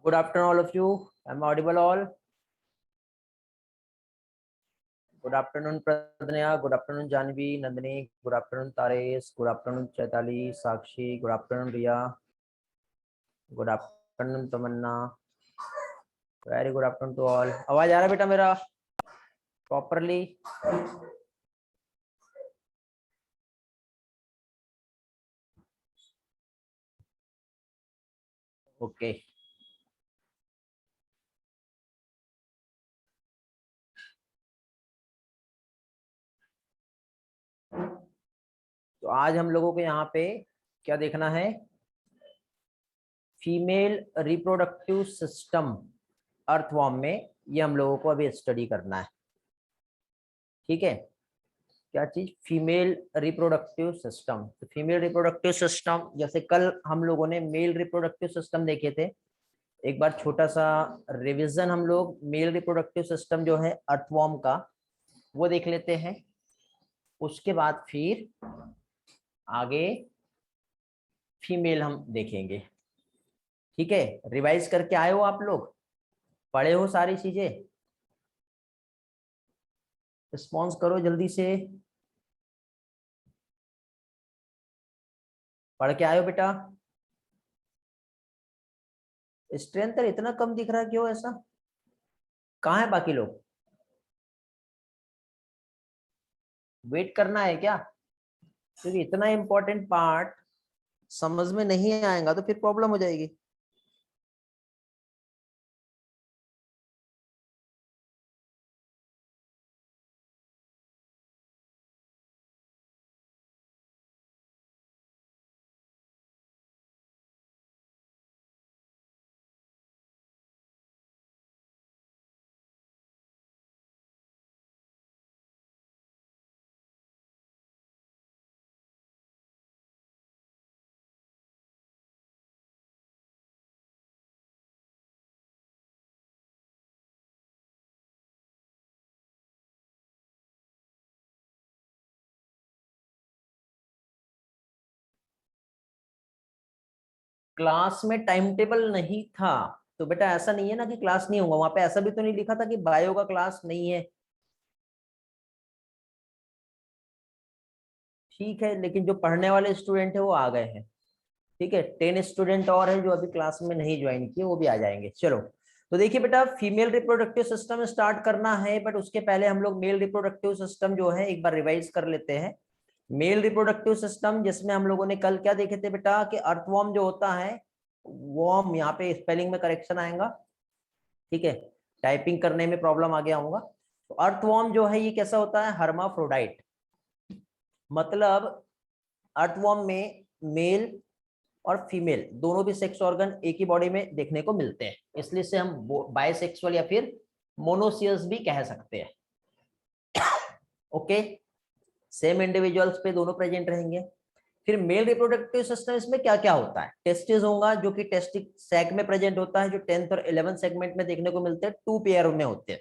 Good afternoon, all of you. Am I audible all? Good afternoon, Pradnya. Good afternoon, Janvi, Nandini. Good afternoon, Taresh. Good afternoon, Chaitali, Sakshi. Good afternoon, Riya. Good afternoon, Tamanna. Very good afternoon to all. आवाज आ रहा है बेटा मेरा properly? Okay. तो आज हम लोगों को यहाँ पे क्या देखना है? फीमेल रिप्रोडक्टिव सिस्टम अर्थवॉर्म में, ये हम लोगों को अभी स्टडी करना है। ठीक है, क्या चीज? Female reproductive system. तो फीमेल रिप्रोडक्टिव सिस्टम, जैसे कल हम लोगों ने मेल रिप्रोडक्टिव सिस्टम देखे थे, एक बार छोटा सा रिवीजन हम लोग मेल रिप्रोडक्टिव सिस्टम जो है अर्थवॉर्म का वो देख लेते हैं। उसके बाद फिर आगे फीमेल हम देखेंगे। ठीक है, रिवाइज करके आए हो आप लोग? पढ़े हो सारी चीजें? रिस्पॉन्स करो जल्दी से। पढ़ के आए हो बेटा? स्ट्रेंथ इतना कम दिख रहा क्यों ऐसा? कहाँ है बाकी लोग? वेट करना है क्या? क्योंकि इतना इंपॉर्टेंट पार्ट समझ में नहीं आएगा तो फिर प्रॉब्लम हो जाएगी। क्लास में टाइम टेबल नहीं था तो बेटा ऐसा नहीं है ना कि क्लास नहीं होगा। वहां पे ऐसा भी तो नहीं लिखा था कि बायो का क्लास नहीं है। ठीक है, लेकिन जो पढ़ने वाले स्टूडेंट है वो आ गए हैं। ठीक है, 10 स्टूडेंट और है जो अभी क्लास में नहीं ज्वाइन किए, वो भी आ जाएंगे। चलो, तो देखिए बेटा, फीमेल रिप्रोडक्टिव सिस्टम स्टार्ट करना है, बट उसके पहले हम लोग मेल रिप्रोडक्टिव सिस्टम जो है एक बार रिवाइज कर लेते हैं। मेल रिप्रोडक्टिव सिस्टम जिसमें हम लोगों ने कल क्या देखे थे बेटा कि अर्थवॉर्म जो होता है, वॉर्म, यहाँ पे स्पेलिंग में करेक्शन आएगा। ठीक है, टाइपिंग करने में प्रॉब्लम आ गया होगा। तो अर्थवॉर्म जो है ये कैसा होता है? हर्माफ्रोडाइट। मतलब अर्थवॉर्म में मेल और फीमेल दोनों भी सेक्स ऑर्गन एक ही बॉडी में देखने को मिलते हैं, इसलिए से हम बायसेक्सुअल या फिर मोनोसियस भी कह सकते हैं। ओके, सेम इंडिविजुअल्स पे दोनों प्रेजेंट रहेंगे। फिर मेल रिप्रोडक्टिव सिस्टम इसमें क्या क्या होता है? टेस्टिस होगा जो कि टेस्टिक सैक में प्रेजेंट होता है, जो 10th और 11th सेगमेंट में देखने को मिलते हैं, 2 पेयर में होते हैं।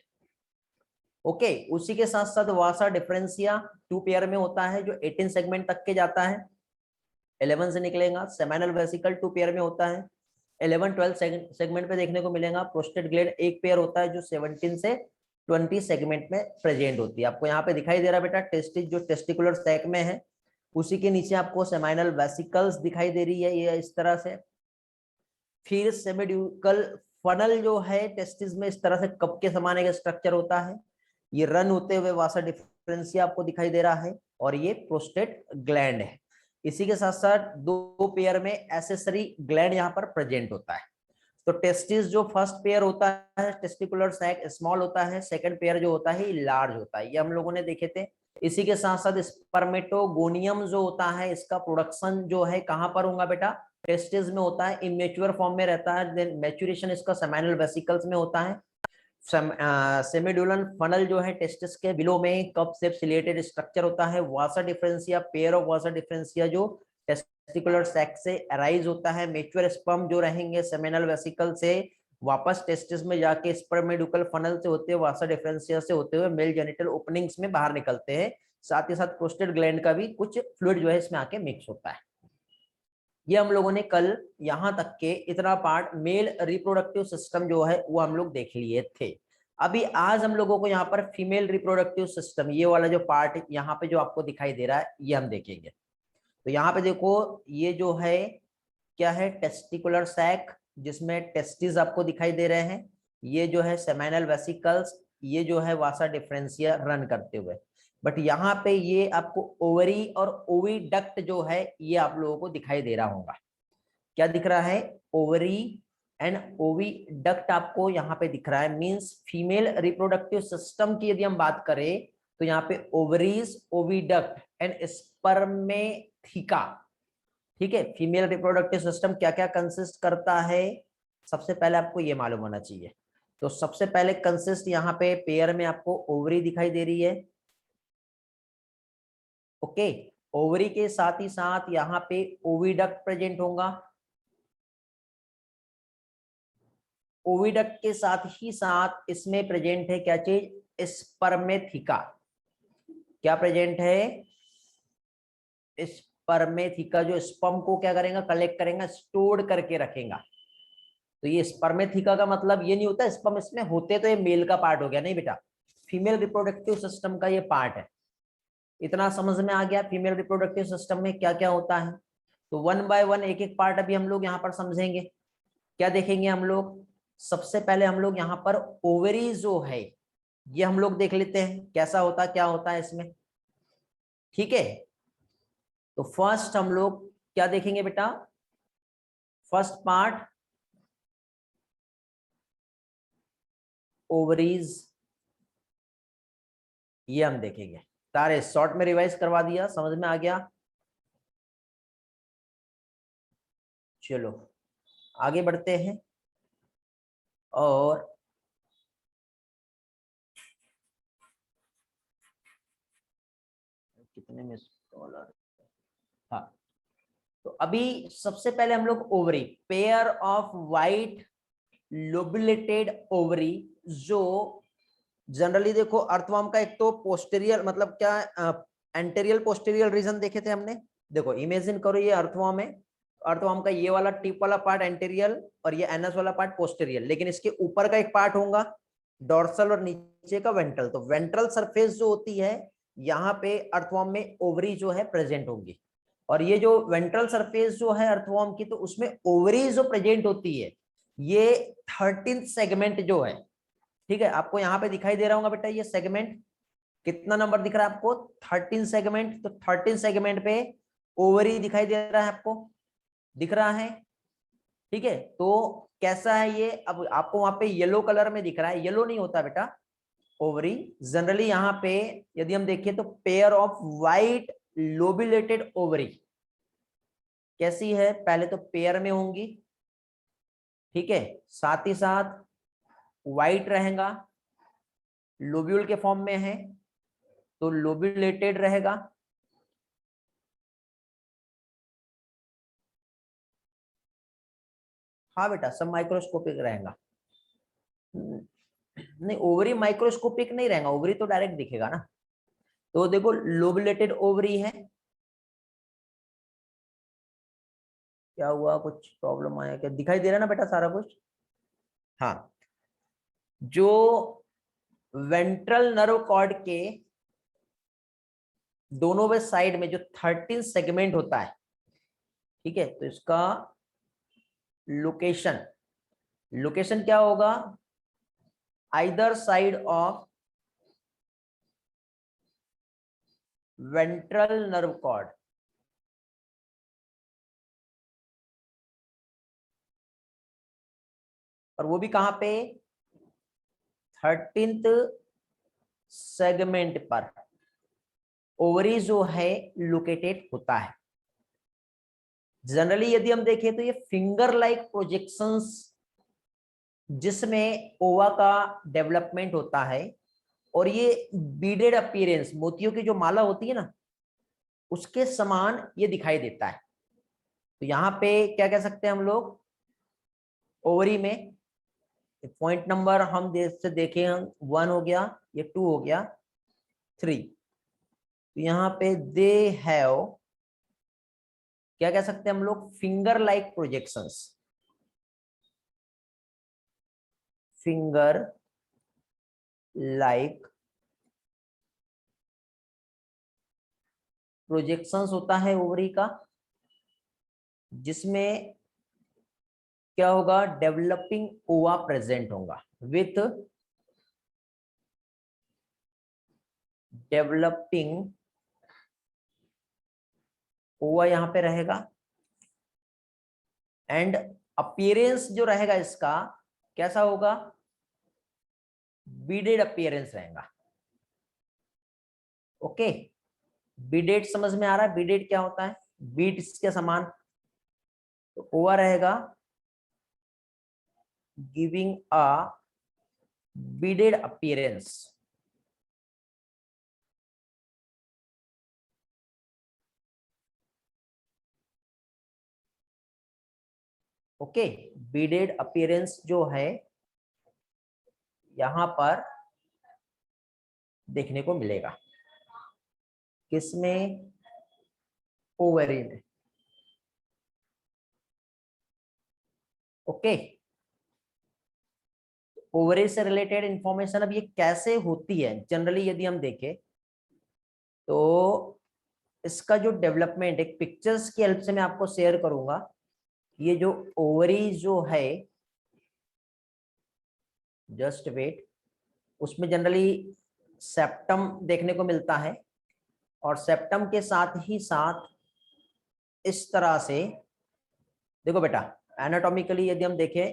ओके, उसी के साथ साथ वासा डिफरेंशिया 2 पेयर में होता है जो 18 सेगमेंट तक के जाता है, 11 से निकलेगा। सेमिनल वेसिकल 2 पेयर में होता है, 11-12 सेगमेंट पे देखने को मिलेगा। प्रोस्टेट ग्लैंड एक पेयर होता है जो 17 से 20 सेगमेंट में प्रेजेंट होती है। आपको यहाँ पे दिखाई दे रहा है बेटा, टेस्टिस जो टेस्टिकुलर सैक में है, उसी के नीचे आपको सेमिनल वेसिकल्स दिखाई दे रही है ये इस तरह से। फिर सेमिड्यूकल फनल जो है टेस्टिस में इस तरह से कप के समान एक स्ट्रक्चर होता है, ये रन होते हुए वासा डिफरेंशिया आपको दिखाई दे रहा है, और ये प्रोस्टेट ग्लैंड है। इसी के साथ साथ 2 पेयर में एसेसरी ग्लैंड यहाँ पर प्रेजेंट होता है। तो टेस्टिस जो फर्स्ट पेयर होता है टेस्टिकुलर सैक स्मॉल होता है, सेकंड पेयर जो होता है लार्ज होता है, ये हम लोगों ने देखे थे। इसी के साथ साथ स्पर्मेटोगोनियम जो होता है इसका प्रोडक्शन जो है कहां पर होगा बेटा? टेस्टिस में होता है, इमेच्योर फॉर्म में रहता है। देन मैच्योरेशन इसका सेमिनल वेसिकल्स में होता है। सेमिड्यूलन फनल जो है टेस्टिस के बिलो में कप शेप सिलेटेड स्ट्रक्चर होता है। Vasa deferentia, pair of vasa deferentia जो टेस्टिकुलर सैक से अराइज होता है। मैच्योर स्पर्म जो रहेंगे सेमिनल वेसिकल से वापस टेस्टिस में जाके स्पर्मेडुकल फनल से होते हुए वासा डिफरेंशिया से होते हुए मेल जेनिटल ओपनिंग्स में बाहर निकलते हैं। साथ ही साथ प्रोस्टेट ग्लैंड का भी कुछ फ्लूइड जो है इसमें आके मिक्स होता है। ये हम लोगों ने कल यहां तक के इतना पार्ट मेल रिप्रोडक्टिव सिस्टम जो है वो हम लोग देख लिए थे। अभी आज हम लोगों को यहाँ पर फीमेल रिप्रोडक्टिव सिस्टम, ये वाला जो पार्ट यहाँ पे जो आपको दिखाई दे रहा है ये हम देखेंगे। तो यहाँ पे देखो ये जो है क्या है, टेस्टिकुलर सैक जिसमें टेस्टिस आपको दिखाई दे रहे हैं, ये जो है सेमिनल वेसिकल्स, ये जो है वासा डिफरेंशिया रन करते हुए। बट यहाँ पे ये आपको ओवरी और ओविडक्ट जो है ये आप लोगों को दिखाई दे रहा होगा। क्या दिख रहा है, ओवरी एंड ओविडक्ट आपको यहाँ पे दिख रहा है। मींस फीमेल रिप्रोडक्टिव सिस्टम की यदि हम बात करें तो यहाँ पे ओवरीज, ओविडक्ट एंड स्पर्मेथिका। ठीक है, फीमेल रिप्रोडक्टिव सिस्टम क्या क्या कंसिस्ट करता है, सबसे पहले आपको ये मालूम होना चाहिए। तो सबसे पहले कंसिस्ट यहाँ पे पेयर में आपको ओवरी दिखाई दे रही है। ओके, ओवरी के साथ ही साथ यहाँ पे ओविडक्ट प्रेजेंट होगा। ओविडक्ट के साथ ही साथ इसमें प्रेजेंट है क्या चीज, स्पर्मेथिका। क्या प्रेजेंट है, स्पर्मेथिका जो स्पर्म को क्या करेगा, कलेक्ट करेगा, स्टोर करके रखेगा। तो ये स्पर्मेथिका का मतलब ये नहीं होता स्पर्म इसमें होते तो ये मेल का पार्ट हो गया, नहीं बेटा, फीमेल रिप्रोडक्टिव सिस्टम का ये पार्ट है। इतना समझ में आ गया फीमेल रिप्रोडक्टिव सिस्टम में क्या क्या होता है। तो वन बाय वन एक एक पार्ट अभी हम लोग यहाँ पर समझेंगे। क्या देखेंगे हम लोग, सबसे पहले हम लोग यहाँ पर ओवरी जो है ये हम लोग देख लेते हैं कैसा होता क्या होता है इसमें। ठीक है, तो फर्स्ट हम लोग क्या देखेंगे बेटा, फर्स्ट पार्ट ओवरीज, ये हम देखेंगे। सारे शॉर्ट में रिवाइज करवा दिया, समझ में आ गया। चलो आगे बढ़ते हैं। और कितने में डॉलर, हाँ, तो अभी सबसे पहले हम लोग ovary, pair of white lobulated ovary, जो जनरली देखो अर्थवर्म का एक तो पोस्टेरियर मतलब क्या, एंटेरियल पोस्टेरियर रीजन देखे थे हमने। देखो इमेजिन करो ये अर्थवर्म है, अर्थवर्म का ये वाला टिप वाला पार्ट एंटेरियल और ये एनस वाला पार्ट पोस्टेरियर, लेकिन इसके ऊपर का एक पार्ट होगा डोर्सल और नीचे का वेंट्रल। तो वेंट्रल सरफेस जो होती है यहाँ पे अर्थवर्म में ओवरी जो है प्रेजेंट होंगी। और ये जो वेंट्रल सरफेस जो है अर्थवर्म की, तो उसमें ओवरी जो प्रेजेंट होती है ये 13th सेगमेंट जो है। ठीक है, आपको यहाँ पे दिखाई दे रहा होगा बेटा ये सेगमेंट, कितना नंबर दिख रहा है आपको, 13 सेगमेंट। तो 13 सेगमेंट पे ओवरी दिखाई दे रहा है आपको, दिख रहा है। ठीक है, तो कैसा है ये, अब आपको वहां पे येलो कलर में दिख रहा है, येलो नहीं होता बेटा ओवरी। जनरली यहाँ पे यदि हम देखिए तो pair of white lobulated ovary कैसी है, पहले तो पेयर में होंगी। ठीक है, साथ ही साथ वाइट रहेगा, लोब्यूल के फॉर्म में है तो लोबुलेटेड रहेगा। हाँ बेटा सब माइक्रोस्कोपिक रहेगा, नहीं ओवरी माइक्रोस्कोपिक नहीं रहेगा, ओवरी तो डायरेक्ट दिखेगा ना। तो देखो लोबुलेटेड ओवरी है। क्या हुआ, कुछ प्रॉब्लम आया क्या, दिखाई दे रहा है ना बेटा सारा कुछ। हाँ, जो वेंट्रल नर्व कॉर्ड के दोनों वे साइड में जो 13 सेगमेंट होता है, ठीक है, तो इसका लोकेशन, लोकेशन क्या होगा, either side of ventral nerve cord. और वो भी कहां पे, 13th सेगमेंट पर ओवरी जो है लोकेटेड होता है। जनरली यदि हम देखें तो ये फिंगर लाइक प्रोजेक्शंस जिसमें ओवा का डेवलपमेंट होता है, और ये बीडेड अपीयरेंस, मोतियों की जो माला होती है ना उसके समान ये दिखाई देता है। तो यहाँ पे क्या कह सकते हैं हम लोग, ओवरी में पॉइंट नंबर हम से देखें, हम 1 हो गया, ये 2 हो गया, 3। तो यहाँ पे दे हैव क्या कह सकते हैं हम लोग, finger like projections, finger like projections होता है ओवरी का, जिसमें क्या होगा, डेवलपिंग ओवा प्रेजेंट होगा विथ डेवलपिंग ओवा यहां पे रहेगा, एंड अपीयरेंस जो रहेगा इसका कैसा होगा, बीडेड अपीयरेंस रहेगा। ओके, बीडेड समझ में आ रहा है, बीडेड क्या होता है, बीड्स के समान, तो ओवा रहेगा giving a beaded appearance. Okay, beaded appearance जो है यहां पर देखने को मिलेगा, किसमें, ओवरी में। ओके, ओवरी से रिलेटेड इंफॉर्मेशन अब ये कैसे होती है, जनरली यदि हम देखें तो इसका जो डेवलपमेंट एक पिक्चर्स की हेल्प से मैं आपको शेयर करूंगा। ये जो ओवरी जो है, जस्ट वेट, उसमें जनरली सेप्टम देखने को मिलता है, और सेप्टम के साथ ही साथ इस तरह से, देखो बेटा एनाटॉमिकली यदि हम देखें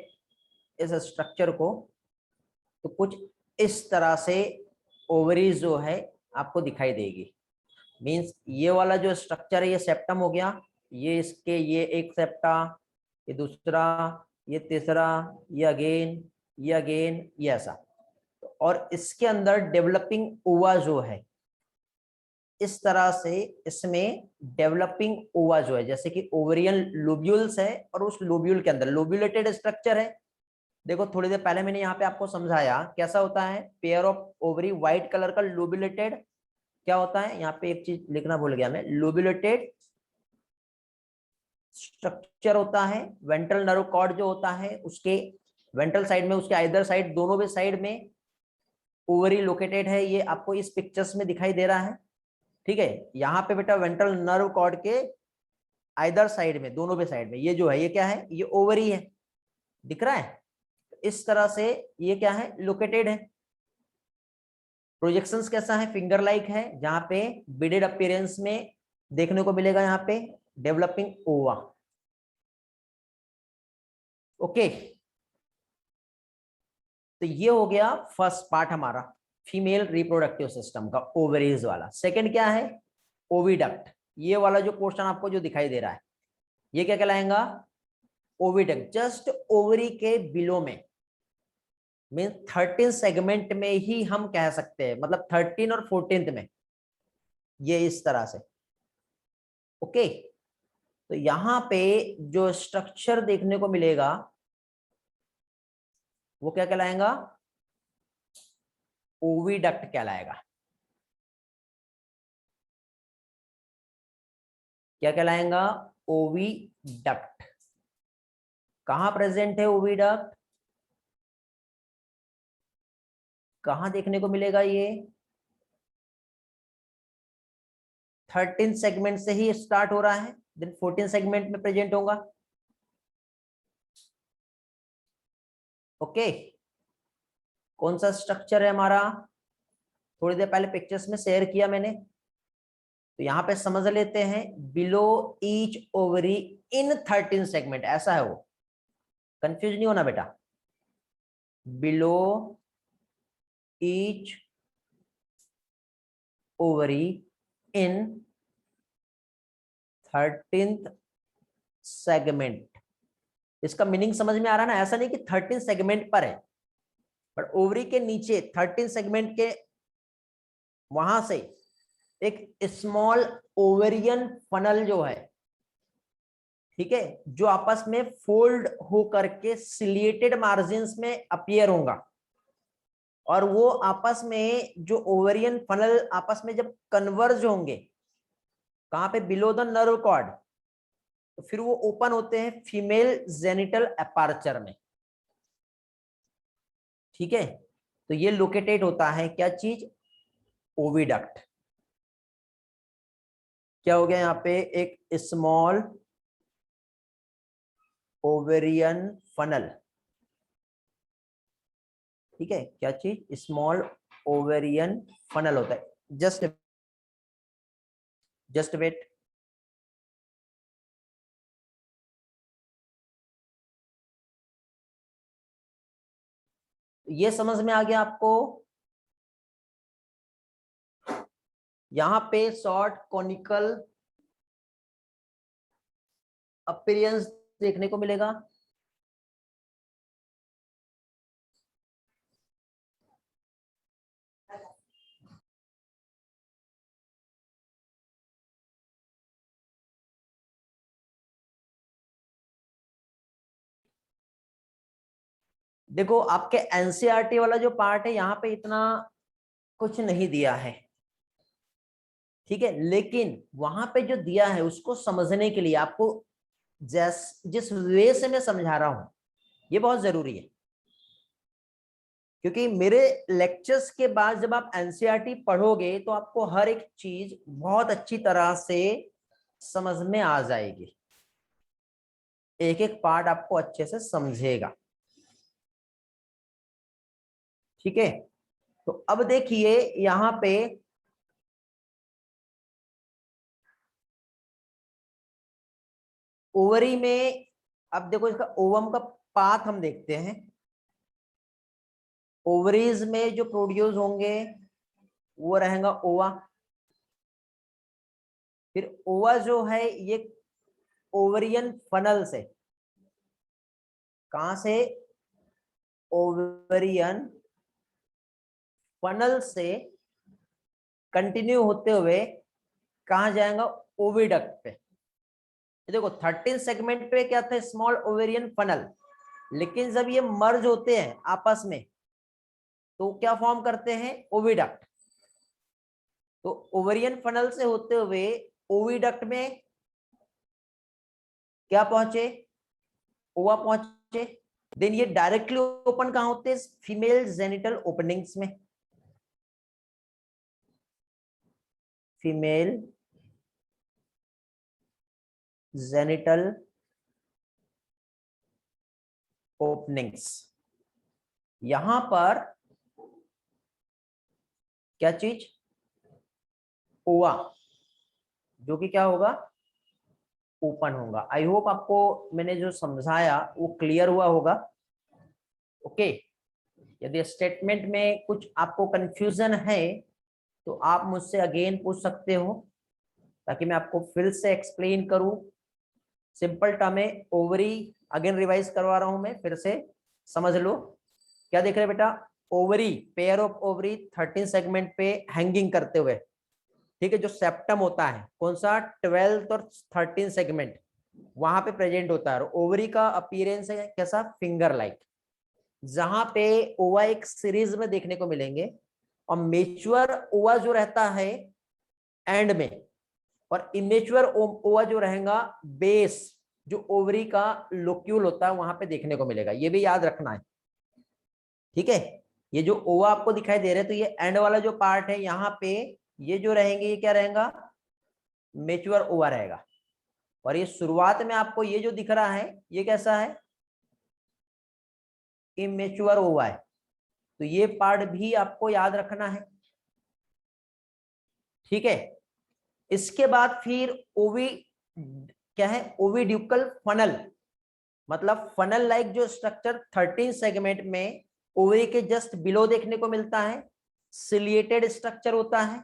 इस स्ट्रक्चर को, तो कुछ इस तरह से ओवरीज जो है आपको दिखाई देगी। मींस ये वाला जो स्ट्रक्चर है ये सेप्टम हो गया, ये इसके ये एक सेप्टा, ये दूसरा, ये तीसरा, ये अगेन, ये ऐसा, और इसके अंदर डेवलपिंग ओवा जो है इस तरह से, इसमें डेवलपिंग ओवा जो है जैसे कि ओवरियन लोब्यूल्स है, और उस लोब्यूल के अंदर लोब्यूलेटेड स्ट्रक्चर है। देखो थोड़ी देर पहले मैंने यहाँ पे आपको समझाया कैसा होता है, pair of ovary white colour का लोब्यूलेटेड, क्या होता है, यहाँ पे एक चीज लिखना भूल गया मैं, लोब्यूलेटेड स्ट्रक्चर होता है। वेंट्रल नर्व कॉर्ड जो होता है उसके वेंट्रल साइड में, उसके आइदर साइड, दोनों भी साइड में ओवरी लोकेटेड है, ये आपको इस पिक्चर्स में दिखाई दे रहा है। ठीक है, यहाँ पे बेटा वेंट्रल नर्व कॉर्ड के आइदर साइड में, दोनों भी साइड में, ये जो है ये क्या है, ये ओवरी है, दिख रहा है। इस तरह से ये क्या है, लोकेटेड है। प्रोजेक्शंस कैसा है, फिंगर लाइक है, जहां पे बिडेड अपीयरेंस में देखने को मिलेगा यहाँ पे डेवलपिंग ओवा। ओके, तो ये हो गया फर्स्ट पार्ट हमारा फीमेल रिप्रोडक्टिव सिस्टम का, ओवरीज वाला। सेकंड क्या है, ओविडक्ट। ये वाला जो पोर्शन आपको जो दिखाई दे रहा है ये क्या कहलाएगा, ओविडक्ट। जस्ट ओवरी के बिलो में, मीन 13 सेगमेंट में ही हम कह सकते हैं, मतलब 13 और 14th में, ये इस तरह से। ओके, तो यहां पे जो स्ट्रक्चर देखने को मिलेगा वो क्या कहलाएगा, ओविडक्ट कहलाएगा। क्या कहलाएगा, ओविडक्ट। कहां प्रेजेंट है ओविडक्ट, कहां देखने को मिलेगा, ये 13 सेगमेंट से ही स्टार्ट हो रहा है, देन 14 सेगमेंट में प्रेजेंट होगा। ओके, कौन सा स्ट्रक्चर है हमारा, थोड़ी देर पहले पिक्चर्स में शेयर किया मैंने, तो यहां पे समझ लेते हैं, बिलो ईच ओवरी इन 13 सेगमेंट, ऐसा है वो, कंफ्यूज नहीं होना बेटा, बिलो ईच ओवरी इन 13th सेगमेंट। इसका मीनिंग समझ में आ रहा है ना, ऐसा नहीं कि 13 सेगमेंट पर है, बट ओवरी के नीचे 13 सेगमेंट के वहां से एक स्मॉल ओवेरियन फनल जो है, ठीक है, जो आपस में फोल्ड हो करके सिलिएटेड मार्जिन्स में अपीयर होगा, और वो आपस में जो ओवेरियन फनल आपस में जब कन्वर्ज होंगे, कहां पे, बिलो द नर्व कॉर्ड, तो फिर वो ओपन होते हैं फीमेल जेनिटल अपर्चर में, ठीक है। तो ये लोकेटेड होता है क्या चीज, ओविडक्ट। क्या हो गया यहाँ पे, एक स्मॉल ओवेरियन फनल, ठीक है। क्या चीज, स्मॉल ओवेरियन फनल होता है। जस्ट वेट, ये समझ में आ गया आपको। यहां पे शॉर्ट कॉनिकल अपीयरेंस देखने को मिलेगा। देखो आपके एनसीईआरटी वाला जो पार्ट है यहाँ पे इतना कुछ नहीं दिया है, ठीक है। लेकिन वहां पे जो दिया है उसको समझने के लिए आपको जिस वे से मैं समझा रहा हूं ये बहुत जरूरी है, क्योंकि मेरे लेक्चर्स के बाद जब आप एनसीईआरटी पढ़ोगे तो आपको हर एक चीज बहुत अच्छी तरह से समझ में आ जाएगी, एक एक पार्ट आपको अच्छे से समझेगा, ठीक है। तो अब देखिए यहां पे ओवरी में, अब देखो इसका ओवम का पाथ हम देखते हैं। ओवरीज में जो प्रोड्यूस होंगे वो रहेगा ओवा। फिर ओवा जो है ये ओवरियन फनल से, कहां से, ओवरियन फनल से कंटिन्यू होते हुए कहां जाएगा, ओविडक्ट पे। देखो 13 सेगमेंट पे क्या था, स्मॉल ओवेरियन फनल, लेकिन जब ये मर्ज होते हैं आपस में तो क्या फॉर्म करते हैं, ओविडक्ट। तो ओवेरियन फनल से होते हुए ओविडक्ट में क्या पहुंचे, ओवा पहुंचे। देन ये डायरेक्टली ओपन कहां होते हैं, फीमेल जेनिटल ओपनिंग्स में, फीमेल जेनिटल ओपनिंग्स। यहां पर क्या चीज, ओवा, जो कि क्या होगा, ओपन होगा। आई होप आपको मैंने जो समझाया वो क्लियर हुआ होगा, ओके। यदि स्टेटमेंट में कुछ आपको कंफ्यूजन है तो आप मुझसे अगेन पूछ सकते हो, ताकि मैं आपको फिर से एक्सप्लेन करूं। सिंपल टर्म है, ओवरी अगेन रिवाइज करवा रहा हूं मैं, फिर से समझ लो। क्या देख रहे हैं बेटा, ovary, pair of ovary 13 segment पे हैंगिंग करते हुए, ठीक है। जो सेप्टम होता है कौन सा, 12th और 13 सेगमेंट वहां पे प्रेजेंट होता है। और ओवरी का अपीयरेंस है कैसा, फिंगर लाइक, जहां पे ओवा एक सीरीज में देखने को मिलेंगे। और मेच्योर ओवा जो रहता है एंड में, और इमेच्योर ओवा जो रहेगा बेस, जो ओवरी का लोक्यूल होता है वहां पे देखने को मिलेगा। ये भी याद रखना है, ठीक है। ये जो ओवा आपको दिखाई दे रहे हैं, तो ये एंड वाला जो पार्ट है यहाँ पे, ये जो रहेंगे ये क्या रहेगा, मेच्योर ओवा रहेगा। और ये शुरुआत में आपको ये जो दिख रहा है ये कैसा है, इमेच्योर ओवा है। तो ये पार्ट भी आपको याद रखना है, ठीक है। इसके बाद फिर ओवी, क्या है, ओविड्यूकल फनल, मतलब फनल लाइक जो स्ट्रक्चर 13 सेगमेंट में ओवरी के जस्ट बिलो देखने को मिलता है, सिलिएटेड स्ट्रक्चर होता है।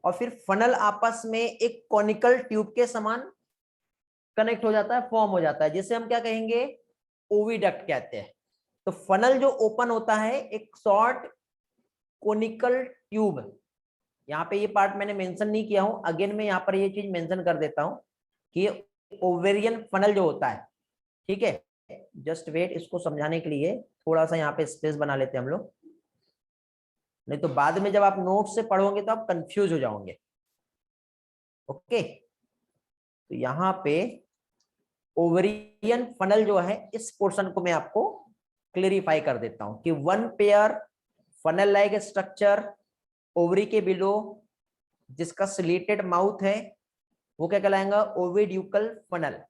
और फिर फनल आपस में एक कॉनिकल ट्यूब के समान कनेक्ट हो जाता है, फॉर्म हो जाता है, जिसे हम क्या कहेंगे, ओविडक्ट कहते हैं। तो फनल जो ओपन होता है एक शॉर्ट कोनिकल ट्यूब, यहाँ पे ये पार्ट मैंने मेंशन नहीं किया हूं, अगेन मैं यहाँ पर ये चीज मेंशन कर देता हूं कि ये ओवेरियन फनल जो होता है, ठीक है। जस्ट वेट, इसको समझाने के लिए थोड़ा सा यहाँ पे स्पेस बना लेते हैं हम लोग, नहीं तो बाद में जब आप नोट से पढ़ोगे तो आप कंफ्यूज हो जाओगे, ओके। तो यहाँ पे ओवरियन फनल जो है, इस पोर्शन को मैं आपको क्लेरिफाई कर देता हूं कि one pair funnel like structure ovary के बिलो, जिसका स्लेटेड माउथ है, वो क्या कहलाएगा? ओविड्यूकल फनल।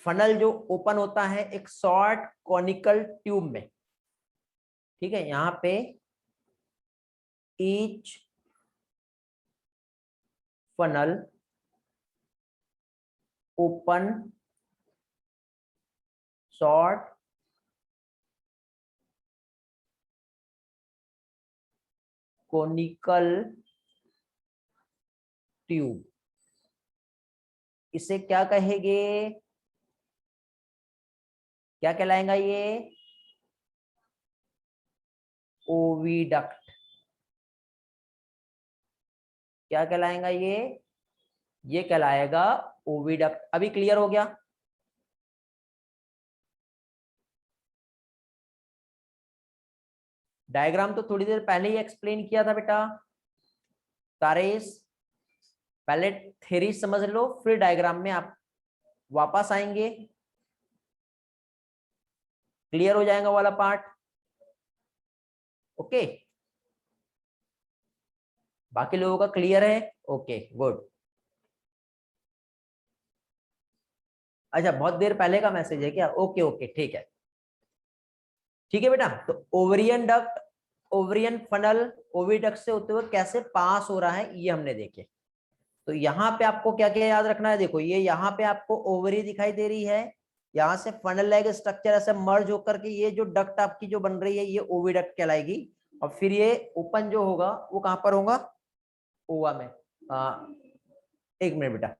फनल जो ओपन होता है एक शॉर्ट कॉनिकल ट्यूब में, ठीक है। यहां पे each funnel open short conical tube, इसे क्या कहेंगे? क्या कहलाएगा ये? ओविडक्ट। क्या कहलाएगा ये? ये कहलाएगा ओविडक्ट। अभी क्लियर हो गया? डायग्राम तो थोड़ी देर पहले ही एक्सप्लेन किया था बेटा तारेश। पहले थ्योरी समझ लो, फिर डायग्राम में आप वापस आएंगे, क्लियर हो जाएगा वाला पार्ट। ओके, बाकी लोगों का क्लियर है? Okay good. अच्छा, बहुत देर पहले का मैसेज है क्या? ओके ओके, ठीक है, ठीक है बेटा। तो ovarian duct, ovarian funnel oviduct से होते हुए कैसे पास हो रहा है ये हमने देखे। तो यहाँ पे आपको क्या क्या याद रखना है? देखो, ये यहाँ पे आपको ओवरी दिखाई दे रही है, यहाँ से फनल लाइक स्ट्रक्चर ऐसे मर्ज होकर के ये जो डक्ट आपकी जो बन रही है ये ओविडक्ट कहलाएगी। और फिर ये ओपन जो होगा वो कहां पर होगा? ओवा में। एक मिनट बेटा।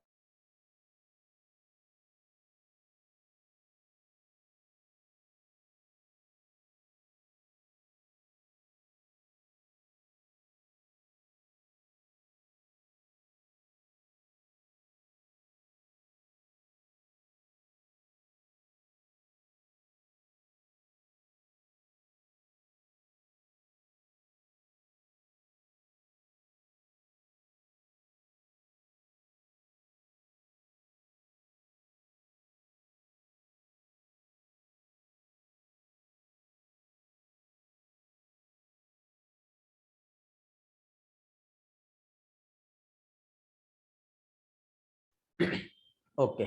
ओके,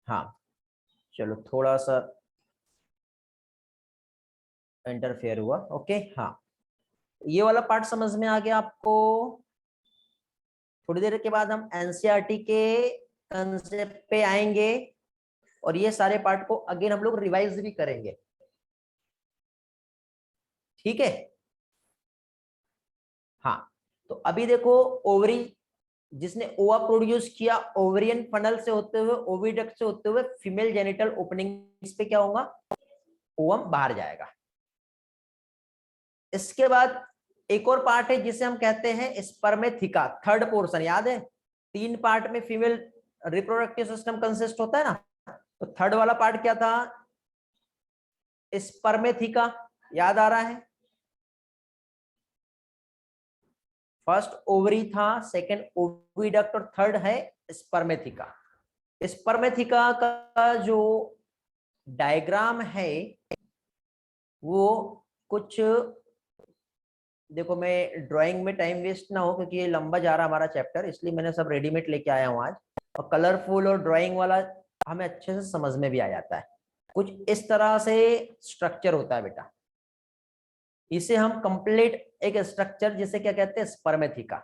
हाँ, चलो थोड़ा सा इंटरफेयर हुआ। ओके, हाँ, ये वाला पार्ट समझ में आ गया आपको? थोड़ी देर के बाद हम एनसीईआरटी के कंसेप्ट पे आएंगे और ये सारे पार्ट को अगेन हम लोग रिवाइज भी करेंगे, ठीक है। हाँ, तो अभी देखो, ओवरी जिसने ओवा प्रोड्यूस किया, ओवरियन फनल से होते हुए ओविडक्ट से होते हुए फीमेल जेनिटल ओपनिंग पे क्या होगा? ओवम बाहर जाएगा। इसके बाद एक और पार्ट है जिसे हम कहते हैं स्पर्मेथिका, थर्ड पोर्शन, याद है? 3 पार्ट में फीमेल रिप्रोडक्टिव सिस्टम कंसिस्ट होता है ना, तो थर्ड वाला पार्ट क्या था? स्पर्मेथिका, याद आ रहा है? फर्स्ट ओवरी था, सेकंड ओविडक्ट और थर्ड है स्पर्मेथिका। स्पर्मेथिका का जो डायग्राम है वो कुछ, देखो मैं ड्राइंग में टाइम वेस्ट ना हो क्योंकि ये लंबा जा रहा हमारा चैप्टर, इसलिए मैंने सब रेडीमेड लेके आया हूँ आज, और कलरफुल और ड्राइंग वाला हमें अच्छे से समझ में भी आ जाता है। कुछ इस तरह से स्ट्रक्चर होता है बेटा, इसे हम कंप्लीट एक स्ट्रक्चर जिसे क्या कहते हैं? स्पर्मेथिका।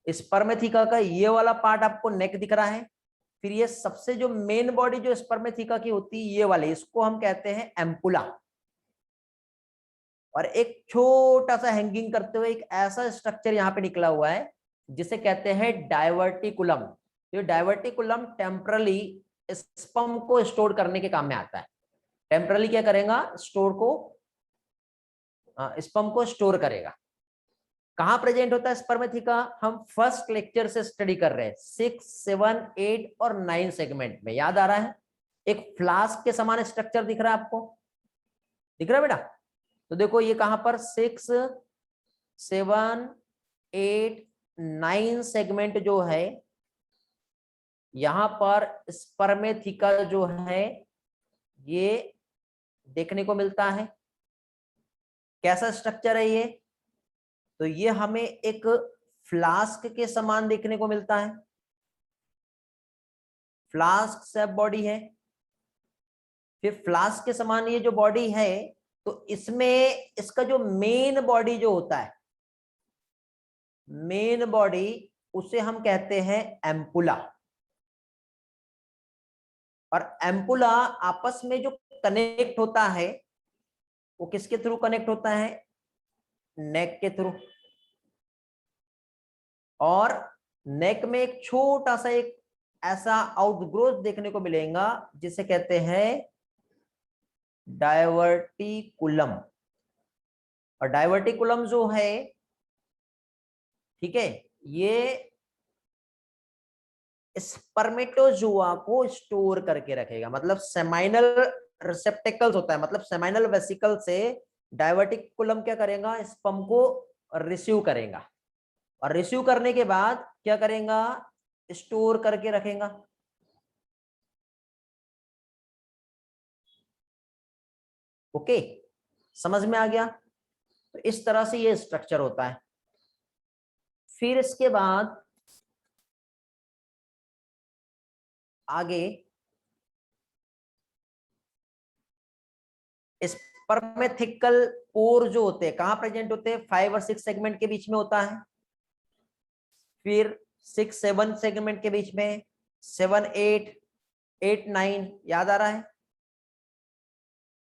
स्पर्मेथिका का ये वाला पार्ट आपको नेक दिख रहा है, फिर ये सबसे जो मेन बॉडी जो स्पर्मेथिका की होती है ये वाले, इसको हम कहते हैं एम्पुला। और एक छोटा सा हैंगिंग करते हुए एक ऐसा स्ट्रक्चर यहाँ पे निकला हुआ है जिसे कहते हैं डायवर्टिकुलम। ये डायवर्टिकुलम टेम्परली स्पर्म को स्टोर करने के काम में आता है। टेम्परली क्या करेगा? स्टोर को, स्पर्म को स्टोर करेगा। कहां प्रेजेंट होता है स्पर्मेथिका? हम फर्स्ट लेक्चर से स्टडी कर रहे हैं, 6, 7, 8 और 9 सेगमेंट में, याद आ रहा है? एक फ्लास्क के समान स्ट्रक्चर दिख रहा है आपको? दिख रहा है बेटा? तो देखो ये कहां पर 6, 7, 8, 9 सेगमेंट जो है यहां पर स्पर्मेथिका जो है ये देखने को मिलता है। कैसा स्ट्रक्चर है ये? तो ये हमें एक फ्लास्क के समान देखने को मिलता है। फ्लास्क शेप बॉडी है। फिर फ्लास्क के समान ये जो बॉडी है, तो इसमें इसका जो मेन बॉडी जो होता है, मेन बॉडी, उसे हम कहते हैं एम्पुला। और एम्पुला आपस में जो कनेक्ट होता है वो किसके थ्रू कनेक्ट होता है? नेक के थ्रू। और नेक में एक छोटा सा एक ऐसा आउटग्रोथ देखने को मिलेगा जिसे कहते हैं डायवर्टिकुलम। और डायवर्टिकुलम जो है, ठीक है, ये स्पर्मेटोजुआ को स्टोर करके रखेगा। मतलब सेमाइनल रिसेप्टेकल्स होता है, मतलब सेमाइनल वेसिकल से डायवर्टिकुलम क्या करेगा? स्पर्म को रिसीव करेगा। और रिसीव करने के बाद क्या करेगा? स्टोर करके रखेगा। ओके, समझ में आ गया? तो इस तरह से ये स्ट्रक्चर होता है। फिर इसके बाद आगे स्पर्मेथिकल पोर जो होते हैं कहां प्रेजेंट होते हैं? 5 और 6 सेगमेंट के बीच में होता है। फिर 6-7 सेगमेंट के बीच में, 7-8, 8-9, याद आ रहा है?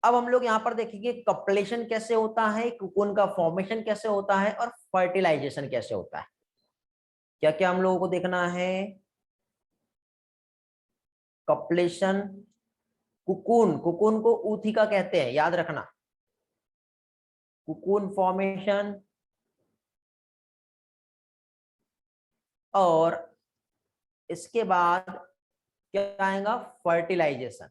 अब हम लोग यहाँ पर देखेंगे कपलेशन कैसे होता है, कोकून का फॉर्मेशन कैसे होता है, और फर्टिलाइजेशन कैसे होता है। क्या क्या हम लोगों को देखना है? कपलेशन, कुकून, कुकून को ऊथिका कहते हैं, याद रखना। कुकून फॉर्मेशन और इसके बाद क्या आएगा? फर्टिलाइजेशन।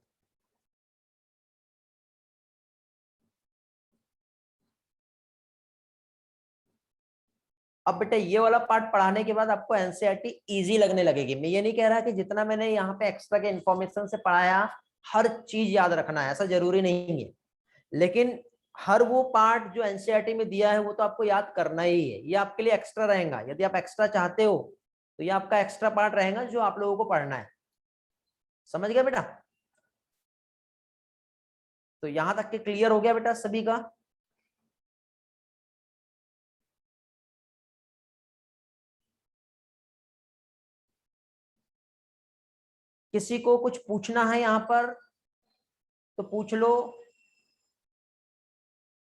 अब बेटा ये वाला पार्ट पढ़ाने के बाद आपको एनसीईआरटी इजी लगने लगेगी। मैं ये नहीं कह रहा कि जितना मैंने यहाँ पे एक्स्ट्रा के इंफॉर्मेशन से पढ़ाया हर चीज याद रखना है, ऐसा जरूरी नहीं है। लेकिन हर वो पार्ट जो एनसीईआरटी में दिया है वो तो आपको याद करना ही है। ये आपके लिए एक्स्ट्रा रहेगा। यदि आप एक्स्ट्रा चाहते हो तो ये आपका एक्स्ट्रा पार्ट रहेगा जो आप लोगों को पढ़ना है। समझ गया बेटा? तो यहां तक के क्लियर हो गया बेटा सभी का? किसी को कुछ पूछना है यहां पर तो पूछ लो,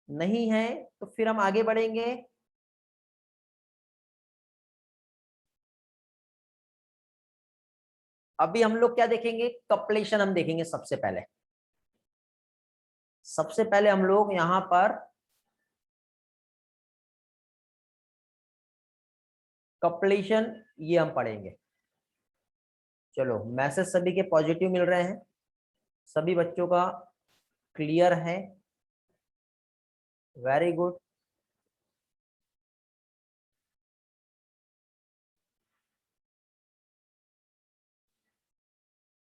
नहीं है तो फिर हम आगे बढ़ेंगे। अभी हम लोग क्या देखेंगे? कपलेशन हम देखेंगे सबसे पहले। सबसे पहले हम लोग यहां पर कपलेशन ये हम पढ़ेंगे। चलो, मैसेज सभी के पॉजिटिव मिल रहे हैं, सभी बच्चों का क्लियर है, वेरी गुड।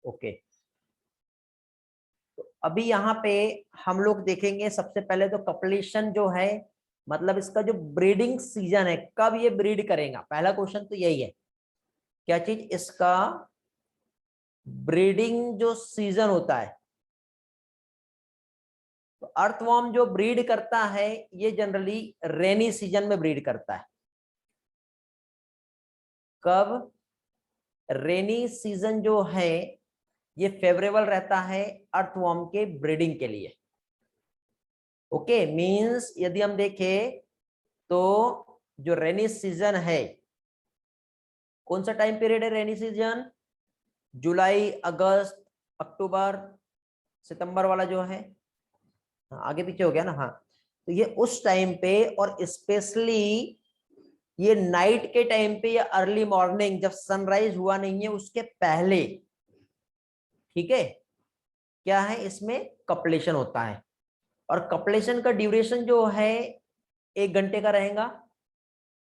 ओके, तो अभी यहाँ पे हम लोग देखेंगे सबसे पहले तो कपलेशन जो है, मतलब इसका जो ब्रीडिंग सीजन है, कब ये ब्रीड करेगा, पहला क्वेश्चन तो यही है। क्या चीज? इसका ब्रीडिंग जो सीजन होता है। तो अर्थवॉर्म जो ब्रीड करता है ये जनरली रेनी सीजन में ब्रीड करता है। कब? रेनी सीजन जो है ये फेवरेबल रहता है अर्थवॉर्म के ब्रीडिंग के लिए। ओके, मींस यदि हम देखें तो जो रेनी सीजन है, कौन सा टाइम पीरियड है रेनी सीजन? जुलाई, अगस्त, अक्टूबर, सितंबर वाला जो है। हाँ, आगे पीछे हो गया ना? हाँ, तो ये उस टाइम पे, और स्पेशली ये नाइट के टाइम पे या अर्ली मॉर्निंग जब सनराइज हुआ नहीं है उसके पहले, ठीक है, क्या है इसमें कपलेशन होता है। और कपलेशन का ड्यूरेशन जो है 1 घंटे का रहेगा।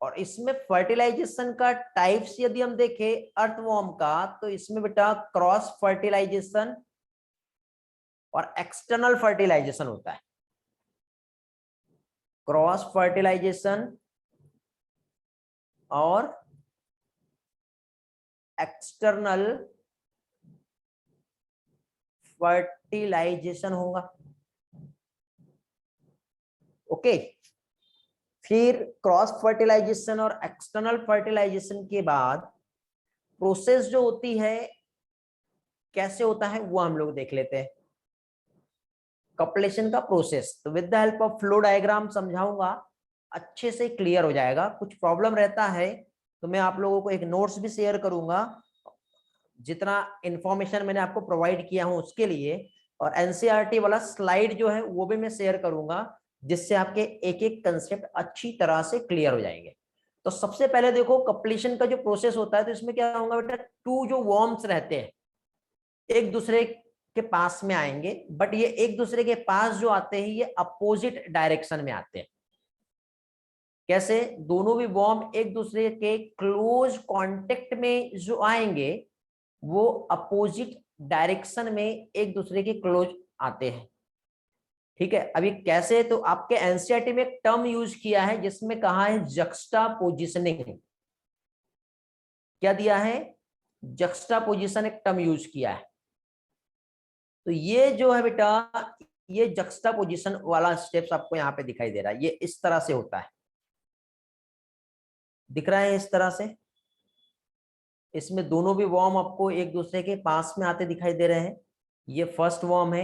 और इसमें फर्टिलाइजेशन का टाइप्स यदि हम देखें अर्थवॉर्म का, तो इसमें बेटा क्रॉस फर्टिलाइजेशन और एक्सटर्नल फर्टिलाइजेशन होता है। क्रॉस फर्टिलाइजेशन और एक्सटर्नल फर्टिलाइजेशन होगा। ओके, फिर क्रॉस फर्टिलाइजेशन और एक्सटर्नल फर्टिलाइजेशन के बाद प्रोसेस जो होती है कैसे होता है वो हम लोग देख लेते हैं। कपलेशन का प्रोसेस, तो with the help of flow diagram समझाऊंगा, अच्छे से क्लियर हो जाएगा। कुछ प्रॉब्लम रहता है तो मैं आप लोगों को एक नोट्स भी शेयर करूंगा, जितना इंफॉर्मेशन मैंने आपको प्रोवाइड किया हूं उसके लिए, और एनसीईआरटी वाला स्लाइड जो है वो भी मैं शेयर करूंगा, जिससे आपके एक एक कंसेप्ट अच्छी तरह से क्लियर हो जाएंगे। तो सबसे पहले देखो कप्लीशन का जो प्रोसेस होता है, तो इसमें क्या होगा बेटा, टू जो वॉर्म्स रहते हैं एक दूसरे के पास में आएंगे, बट ये एक दूसरे के पास जो आते हैं ये अपोजिट डायरेक्शन में आते हैं। कैसे? दोनों भी वॉर्म एक दूसरे के क्लोज कांटेक्ट में जो आएंगे वो अपोजिट डायरेक्शन में एक दूसरे के क्लोज आते हैं। ठीक है, अभी कैसे, तो आपके एनसीईआरटी में एक टर्म यूज किया है जिसमें कहा है जक्स्टा पोजिशनिंग। क्या दिया है? जक्स्टा पोजिशन एक टर्म यूज किया है। तो ये जो है बेटा, ये जक्स्टा पोजिशन वाला स्टेप्स आपको यहाँ पे दिखाई दे रहा है। ये इस तरह से होता है, दिख रहा है इस तरह से। इसमें दोनों भी वॉर्म आपको एक दूसरे के पास में आते दिखाई दे रहे हैं। ये फर्स्ट वॉर्म है,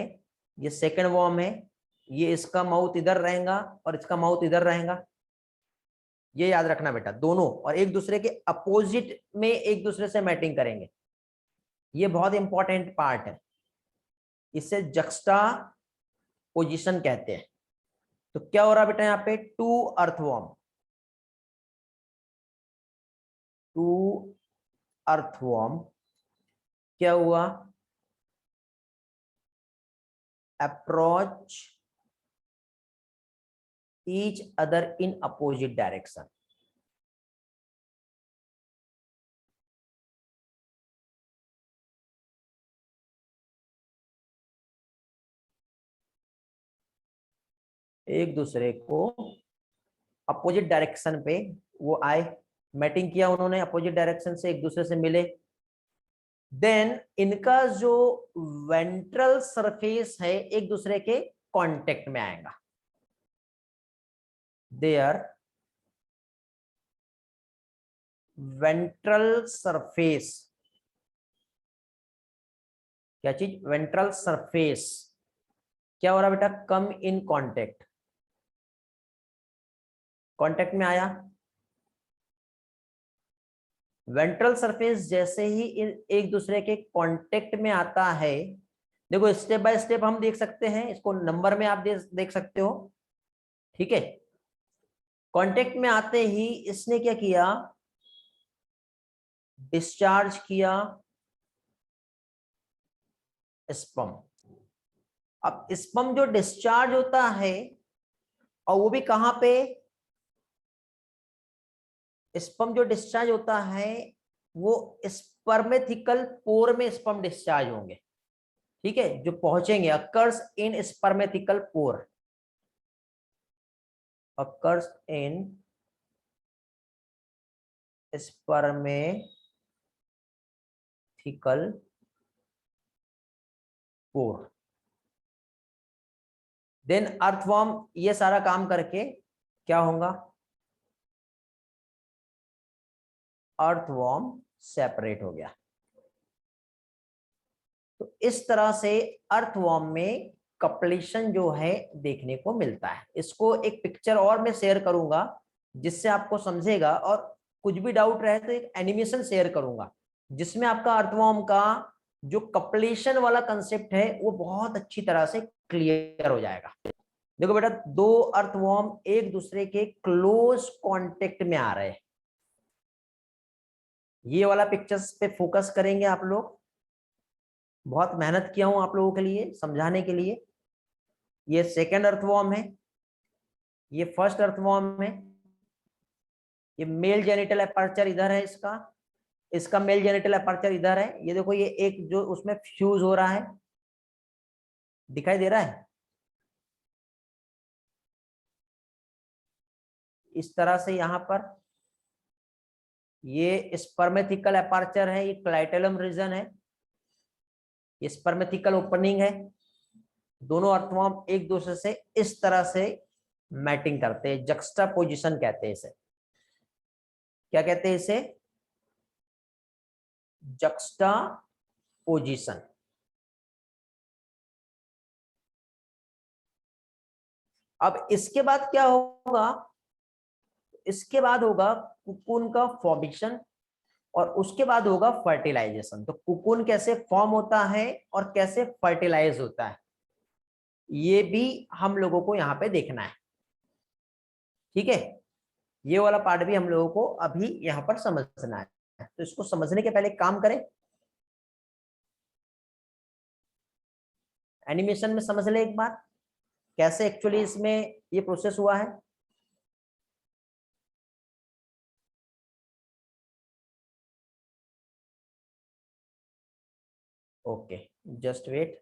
ये सेकंड वॉर्म है। ये इसका माउथ इधर रहेगा और इसका माउथ इधर रहेगा। ये याद रखना बेटा, दोनों और एक दूसरे के अपोजिट में एक दूसरे से मैटिंग करेंगे। ये बहुत इंपॉर्टेंट पार्ट है, इसे जक्स्टा पोजिशन कहते हैं। तो क्या हो रहा बेटा यहाँ पे, टू अर्थवॉर्म, टू अर्थवॉर्म क्या हुआ, approach each other in opposite direction. एक दूसरे को अपोजिट डायरेक्शन पे वो आए, मैटिंग किया उन्होंने, अपोजिट डायरेक्शन से एक दूसरे से मिले। देन इनका जो वेंट्रल सरफेस है एक दूसरे के कांटेक्ट में आएगा। देयर वेंट्रल सरफेस, क्या चीज, वेंट्रल सरफेस क्या हो रहा बेटा, कम इन कांटेक्ट, कांटेक्ट में आया। वेंट्रल सरफेस जैसे ही एक दूसरे के कांटेक्ट में आता है, देखो स्टेप बाय स्टेप हम देख सकते हैं, इसको नंबर में आप देख सकते हो। ठीक है, कांटेक्ट में आते ही इसने क्या किया, डिस्चार्ज किया स्पर्म। अब स्पर्म जो डिस्चार्ज होता है, और वो भी कहां पे, स्पर्म जो डिस्चार्ज होता है वो स्पर्मेथिकल पोर में स्पर्म डिस्चार्ज होंगे। ठीक है, जो पहुंचेंगे, occurs in spermathecal pore, occurs in spermathecal pore. Then earthworm ये सारा काम करके क्या होगा, अर्थवॉर्म सेपरेट हो गया। तो इस तरह से अर्थवॉर्म में कप्लीशन जो है देखने को मिलता है। इसको एक पिक्चर और मैं शेयर करूंगा जिससे आपको समझेगा, और कुछ भी डाउट रहे तो एक एनिमेशन शेयर करूंगा जिसमें आपका अर्थवॉर्म का जो कप्लीशन वाला कंसेप्ट है वो बहुत अच्छी तरह से क्लियर हो जाएगा। देखो बेटा, दो अर्थवॉर्म एक दूसरे के क्लोज कांटेक्ट में आ रहे हैं। ये वाला पिक्चर्स पे फोकस करेंगे आप लोग। बहुत मेहनत किया हूं आप लोगों के लिए समझाने के लिए। ये सेकंड अर्थवॉर्म है, ये फर्स्ट अर्थवॉर्म है। ये मेल जेनिटल अपर्चर इधर है, इसका मेल जेनिटल अपर्चर इधर है। ये देखो ये एक जो उसमें फ्यूज हो रहा है, दिखाई दे रहा है इस तरह से। यहां पर ये स्पर्मेथिकल अपर्चर है, ये क्लाइटेलम रीजन है, ये स्पर्मेथिकल ओपनिंग है। दोनों अर्थवर्म एक दूसरे से इस तरह से मैटिंग करते हैं, जक्स्टा पोजिशन कहते हैं इसे। क्या कहते हैं इसे? Juxta position. अब इसके बाद क्या होगा? इसके बाद होगा कुकुन का फॉर्मेशन और उसके बाद होगा फर्टिलाइजेशन। तो कुकुन कैसे फॉर्म होता है और कैसे फर्टिलाइज होता है, ये भी हम लोगों को यहाँ पे देखना है। ठीक है, ये वाला पार्ट भी हम लोगों को अभी यहाँ पर समझना है। तो इसको समझने के पहले काम करें, एनिमेशन में समझ ले एक बार कैसे एक्चुअली इसमें ये प्रोसेस हुआ है। Okay, just wait.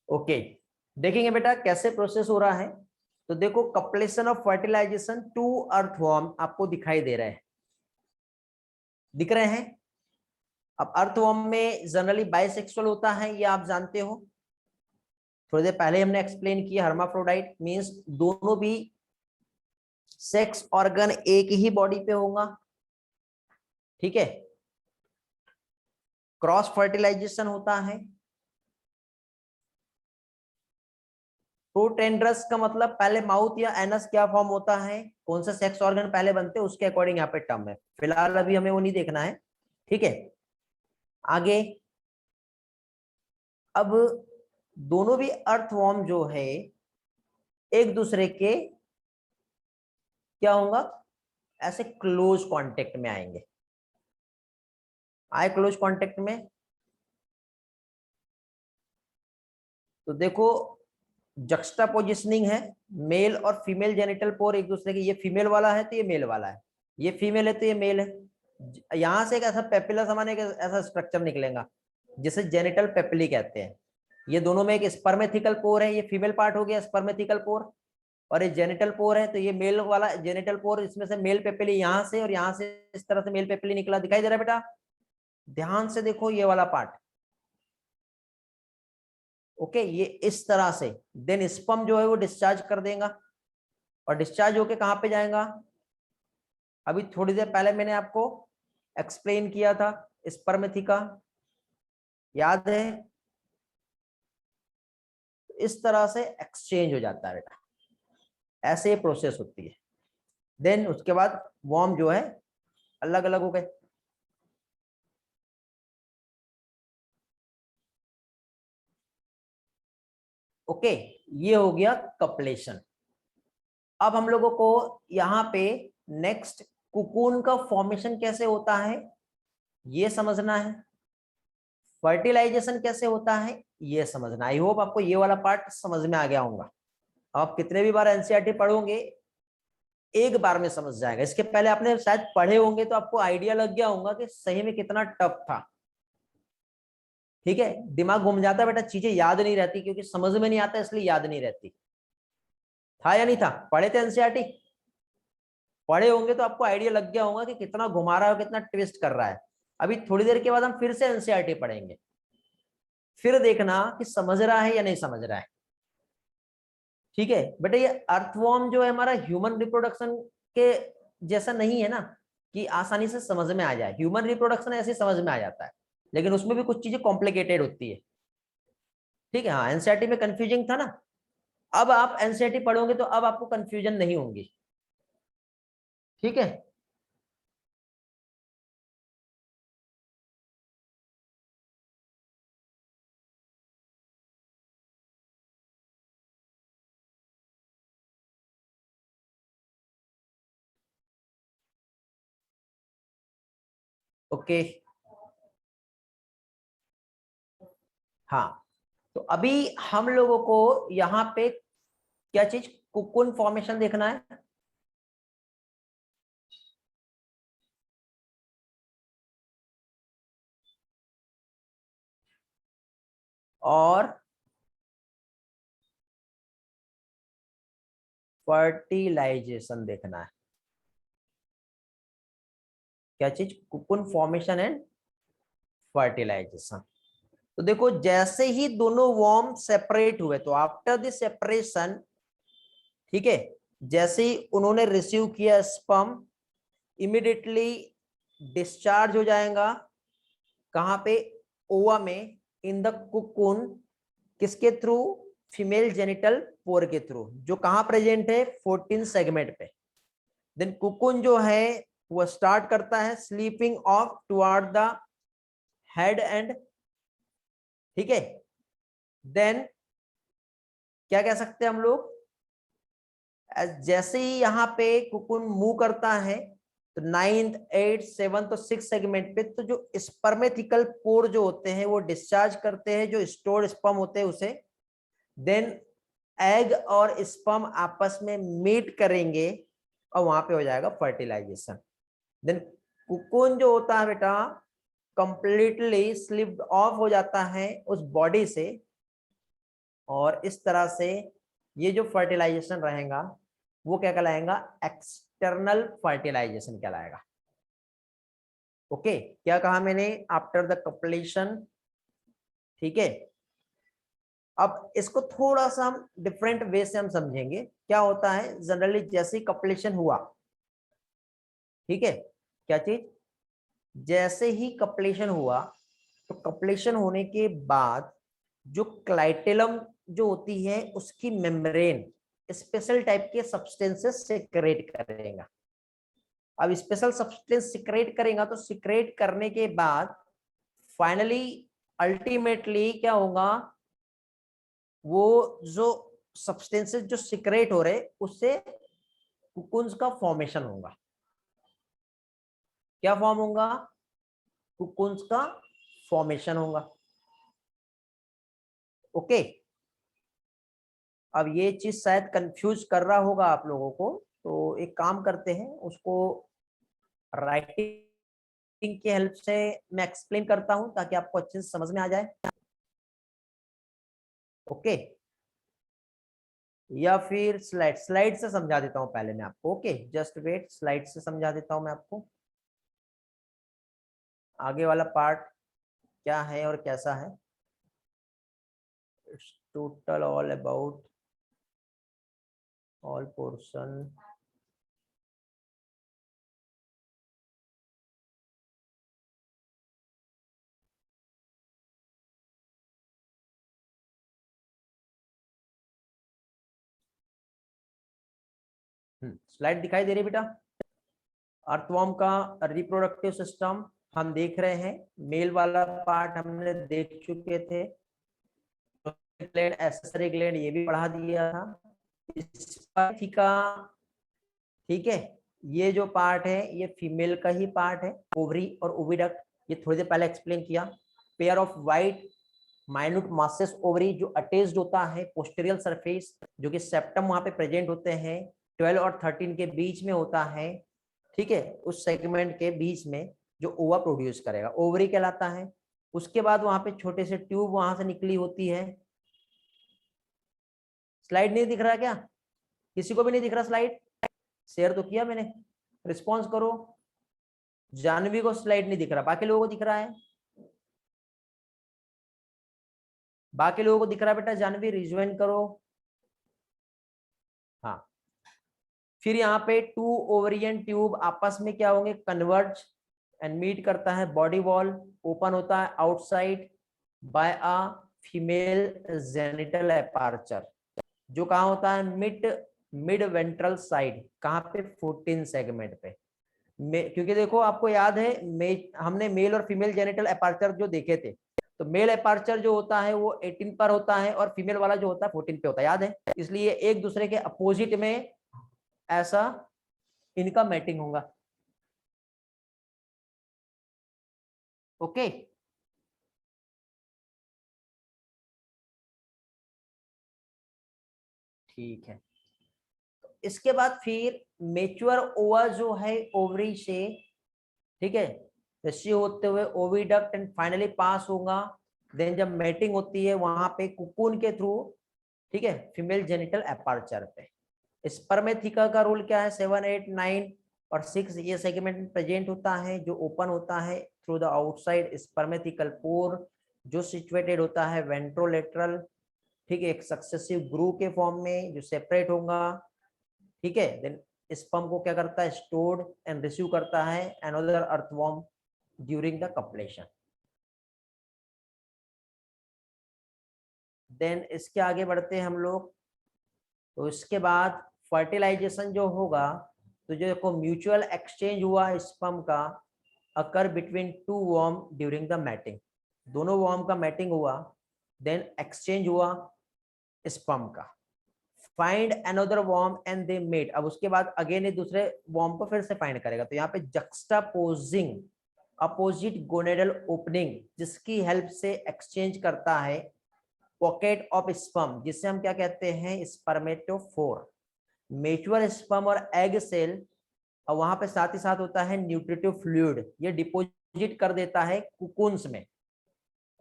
ओके, देखेंगे बेटा कैसे प्रोसेस हो रहा है। तो देखो, कपलेशन ऑफ फर्टिलाइजेशन टू अर्थवर्म आपको दिखाई दे रहे हैं, दिख रहे हैं। अब अर्थवर्म में जनरली बाइसेक्सुअल होता है, ये आप जानते हो, थोड़ी देर पहले हमने एक्सप्लेन किया। हर्माफ्रोडाइट मींस दोनों भी सेक्स ऑर्गन एक ही बॉडी पे होगा। ठीक है, क्रॉस फर्टिलाइजेशन होता है। प्रोटेंड्रस का मतलब पहले माउथ या एनस क्या फॉर्म होता है, कौन सा सेक्स ऑर्गन पहले बनते हैं, उसके अकॉर्डिंग यहाँ पे टर्म है। फिलहाल अभी हमें वो नहीं देखना है। ठीक है, आगे। अब दोनों भी अर्थवॉर्म जो है एक दूसरे के क्या होगा, ऐसे क्लोज कांटेक्ट में आएंगे। आए क्लोज कांटेक्ट में, तो देखो जक्स्टा पोजिशनिंग है, मेल और फीमेल जेनिटल पोर एक दूसरे के, ये फीमेल वाला है तो ये मेल वाला है, ये फीमेल है तो ये मेल है। यहां से एक ऐसा पेपिला समान एक ऐसा स्ट्रक्चर निकलेगा जिसे जेनिटल पेपिली कहते हैं। ये दोनों में एक स्पर्मेथिकल पोर है, ये फीमेल पार्ट हो गया स्पर्मेथिकल पोर, और ये जेनिटल पोर है तो ये मेल वाला जेनिटल पोर। इसमें से मेल पेपिली यहां से और यहां से इस तरह से मेल पेपिली निकला, दिखाई दे रहा है बेटा? ध्यान से देखो ये वाला पार्ट। ओके, ये इस तरह से देन स्पर्म जो है वो डिस्चार्ज कर देगा, और डिस्चार्ज होके कहां पे जाएगा? अभी थोड़ी देर पहले मैंने आपको एक्सप्लेन किया था स्पर्मेथिका, याद है? इस तरह से एक्सचेंज हो जाता है बेटा, ऐसे ये प्रोसेस होती है। देन उसके बाद वॉर्म जो है अलग अलग हो गए। ओके, ये हो गया कपलेशन। अब हम लोगों को यहाँ पे नेक्स्ट कुकून का फॉर्मेशन कैसे होता है ये समझना है, फर्टिलाइजेशन कैसे होता है ये समझना। आई होप आपको ये वाला पार्ट समझ में आ गया होगा। आप कितने भी बार एनसीईआरटी पढ़ोगे एक बार में समझ जाएगा। इसके पहले आपने शायद पढ़े होंगे तो आपको आइडिया लग गया होगा कि सही में कितना टफ था। ठीक है, दिमाग घूम जाता है बेटा, चीजें याद नहीं रहती क्योंकि समझ में नहीं आता इसलिए याद नहीं रहती। था या नहीं था? पढ़े थे एनसीईआरटी? पढ़े होंगे तो आपको आइडिया लग गया होगा कि कितना घुमा रहा है, कितना ट्विस्ट कर रहा है। अभी थोड़ी देर के बाद हम फिर से एनसीईआरटी पढ़ेंगे, फिर देखना कि समझ रहा है या नहीं समझ रहा है। ठीक है बेटा, ये अर्थवॉर्म जो है हमारा ह्यूमन रिप्रोडक्शन के जैसा नहीं है ना कि आसानी से समझ में आ जाए। ह्यूमन रिप्रोडक्शन ऐसे समझ में आ जाता है, लेकिन उसमें भी कुछ चीजें कॉम्प्लिकेटेड होती है। ठीक है, हाँ एनसीईआरटी में कंफ्यूजिंग था ना, अब आप एनसीईआरटी पढ़ोगे तो अब आपको कंफ्यूजन नहीं होंगी। ठीक है, ओके। हाँ, तो अभी हम लोगों को यहाँ पे क्या चीज, कुकुन फॉर्मेशन देखना है। और फर्टिलाइजेशन देखना है। क्या चीज, कुकुन फॉर्मेशन एंड फर्टिलाइजेशन। तो देखो जैसे ही दोनों वॉर्म सेपरेट हुए, तो आफ्टर द सेपरेशन, ठीक है, जैसे ही उन्होंने रिसीव किया स्पर्म, इमिडिएटली डिस्चार्ज हो जाएगा कहां पे, ओवा में, इन द कुकुन, किसके थ्रू, फीमेल जेनिटल पोर के थ्रू, जो कहां प्रेजेंट है, 14 सेगमेंट पे। देन कुकुन जो है वो स्टार्ट करता है sleeping of toward the head and, ठीक है। देन क्या कह सकते हैं हम लोग, जैसे ही यहाँ पे कुकुन मूव करता है, तो 9th 8th 7th तो 6 सेगमेंट पे, तो जो स्पर्मेथिकल पोर जो होते हैं वो डिस्चार्ज करते हैं जो स्टोर्ड स्पर्म होते हैं उसे। देन एग और स्पर्म आपस में मीट करेंगे और वहां पे हो जाएगा फर्टिलाइजेशन। देन कुकुन जो होता है बेटा कंप्लीटली स्लिप्ड ऑफ हो जाता है उस बॉडी से, और इस तरह से ये जो फर्टिलाइजेशन रहेगा वो क्या कहलाएगा, एक्सटर्नल फर्टिलाइजेशन कहलाएगा। ओके, क्या कहा मैंने, आफ्टर द कप्लेशन। ठीक है, अब इसको थोड़ा सा हम डिफरेंट वे से हम समझेंगे। क्या होता है जनरली, जैसे ही कप्लेशन हुआ, ठीक है, क्या चीज, जैसे ही कप्लेशन हुआ, तो कप्लेशन होने के बाद जो क्लाइटेलम जो होती है उसकी मेम्ब्रेन स्पेशल टाइप के सब्सटेंसेस सेक्रेट करेगा। अब स्पेशल सब्सटेंस सिक्रेट करेगा, तो सिक्रेट करने के बाद फाइनली अल्टीमेटली क्या होगा, वो जो सब्सटेंसेस जो सिक्रेट हो रहे उससे कुकुन्स का फॉर्मेशन होगा। क्या फॉर्म होगा, कुकुन्स का फॉर्मेशन होगा। ओके, अब ये चीज शायद कंफ्यूज कर रहा होगा आप लोगों को, तो एक काम करते हैं, उसको राइटिंग की हेल्प से मैं एक्सप्लेन करता हूं ताकि आपको अच्छे से समझ में आ जाए। ओके, या फिर स्लाइड स्लाइड से समझा देता हूं पहले मैं आपको। ओके, जस्ट वेट, स्लाइड से समझा देता हूं मैं आपको आगे वाला पार्ट क्या है और कैसा है। It's total all about all portion. Slide दिखाई दे रही बेटा। अर्थवर्म का रिप्रोडक्टिव सिस्टम हम देख रहे हैं, मेल वाला पार्ट हमने देख चुके थे, ग्लैंड एसेसरी ग्लैंड ये भी पढ़ा दिया था। स्पर्मेथिका, ठीक है, ये जो पार्ट है ये फीमेल का ही पार्ट है, ओवरी और ओविडक्ट, ये थोड़ी देर पहले एक्सप्लेन किया। Pair of white minute masses ovary जो अटैच्ड होता है पोस्टीरियर सरफेस, जो कि सेप्टम वहां पे प्रेजेंट होते हैं, 12 और 13 के बीच में होता है। ठीक है, उस सेगमेंट के बीच में जो ओवा प्रोड्यूस करेगा ओवरी कहलाता है। उसके बाद वहां पे छोटे से ट्यूब वहां से निकली होती है। स्लाइड नहीं दिख रहा क्या, किसी को भी नहीं दिख रहा स्लाइड? शेयर तो किया मैंने, रिस्पॉन्स करो। जानवी को स्लाइड नहीं दिख रहा, बाकी लोगों को दिख रहा है? बाकी लोगों को दिख रहा है बेटा, जानवी रिज्वाइन करो। हाँ, फिर यहाँ पे टू ओवरियन ट्यूब आपस में क्या होंगे, कन्वर्ज, एंड मीट करता है बॉडी वॉल, ओपन होता है outside by a female genital aperture, जो कहाँ होता है मिड मिड वेंट्रल साइड, कहाँ पे 14 सेगमेंट पे। क्योंकि देखो आपको याद है हमने मेल और फीमेल जेनिटल एपार्चर जो देखे थे, तो मेल एपार्चर जो होता है वो 18 पर होता है और फीमेल वाला जो होता है 14 पे होता है, याद है। इसलिए एक दूसरे के अपोजिट में ऐसा इनका मैटिंग होगा। ओके, ठीक है। इसके बाद फिर मेच्योर ओवा जो है ओवरी से, ठीक है, रिसीव होते हुए ओविडक्ट एंड फाइनली पास होगा। देन जब मैटिंग होती है वहां पे कुकुन के थ्रू, ठीक है, फीमेल जेनिटल एपार्चर पे। स्पर्मेथिका का रोल क्या है, 7, 8, 9 और 6 ये सेगमेंट प्रेजेंट होता है, जो ओपन होता है थ्रू द आउटसाइड स्पर्मेथिकल पोर, जो सिचुएटेड होता है वेंट्रोलेटरल, ठीक है, एक सक्सेसिव ग्रू के फॉर्म में जो सेपरेट होगा, ठीक है। देन स्पर्म को क्या करता है, स्टोर्ड एंड रिसीव करता है another earthworm during the copulation. Then इसके आगे बढ़ते हैं हम लोग। तो इसके बाद फर्टिलाइजेशन जो होगा, तो जो देखो म्यूचुअल एक्सचेंज हुआ स्पर्म का occur between two worm during the mating, दोनों वॉर्म का मैटिंग हुआ, देन एक्सचेंज हुआ स्पर्म का, find another worm and they mate. अब उसके बाद अगेन ये दूसरे वॉर्म को फिर से फाइंड करेगा, तो यहाँ पे जक्स्टापोजिंग अपोजिट गोनेडल ओपनिंग, जिसकी हेल्प से एक्सचेंज करता है पॉकेट ऑफ स्पर्म, जिसे हम क्या कहते हैं, स्पर्मेटोफोर। मेच्योर स्पर्म और एग सेल, और वहां पे साथ ही साथ होता है न्यूट्रिटिव फ्लूइड, ये डिपोजिट कर देता है कुकुन्स में।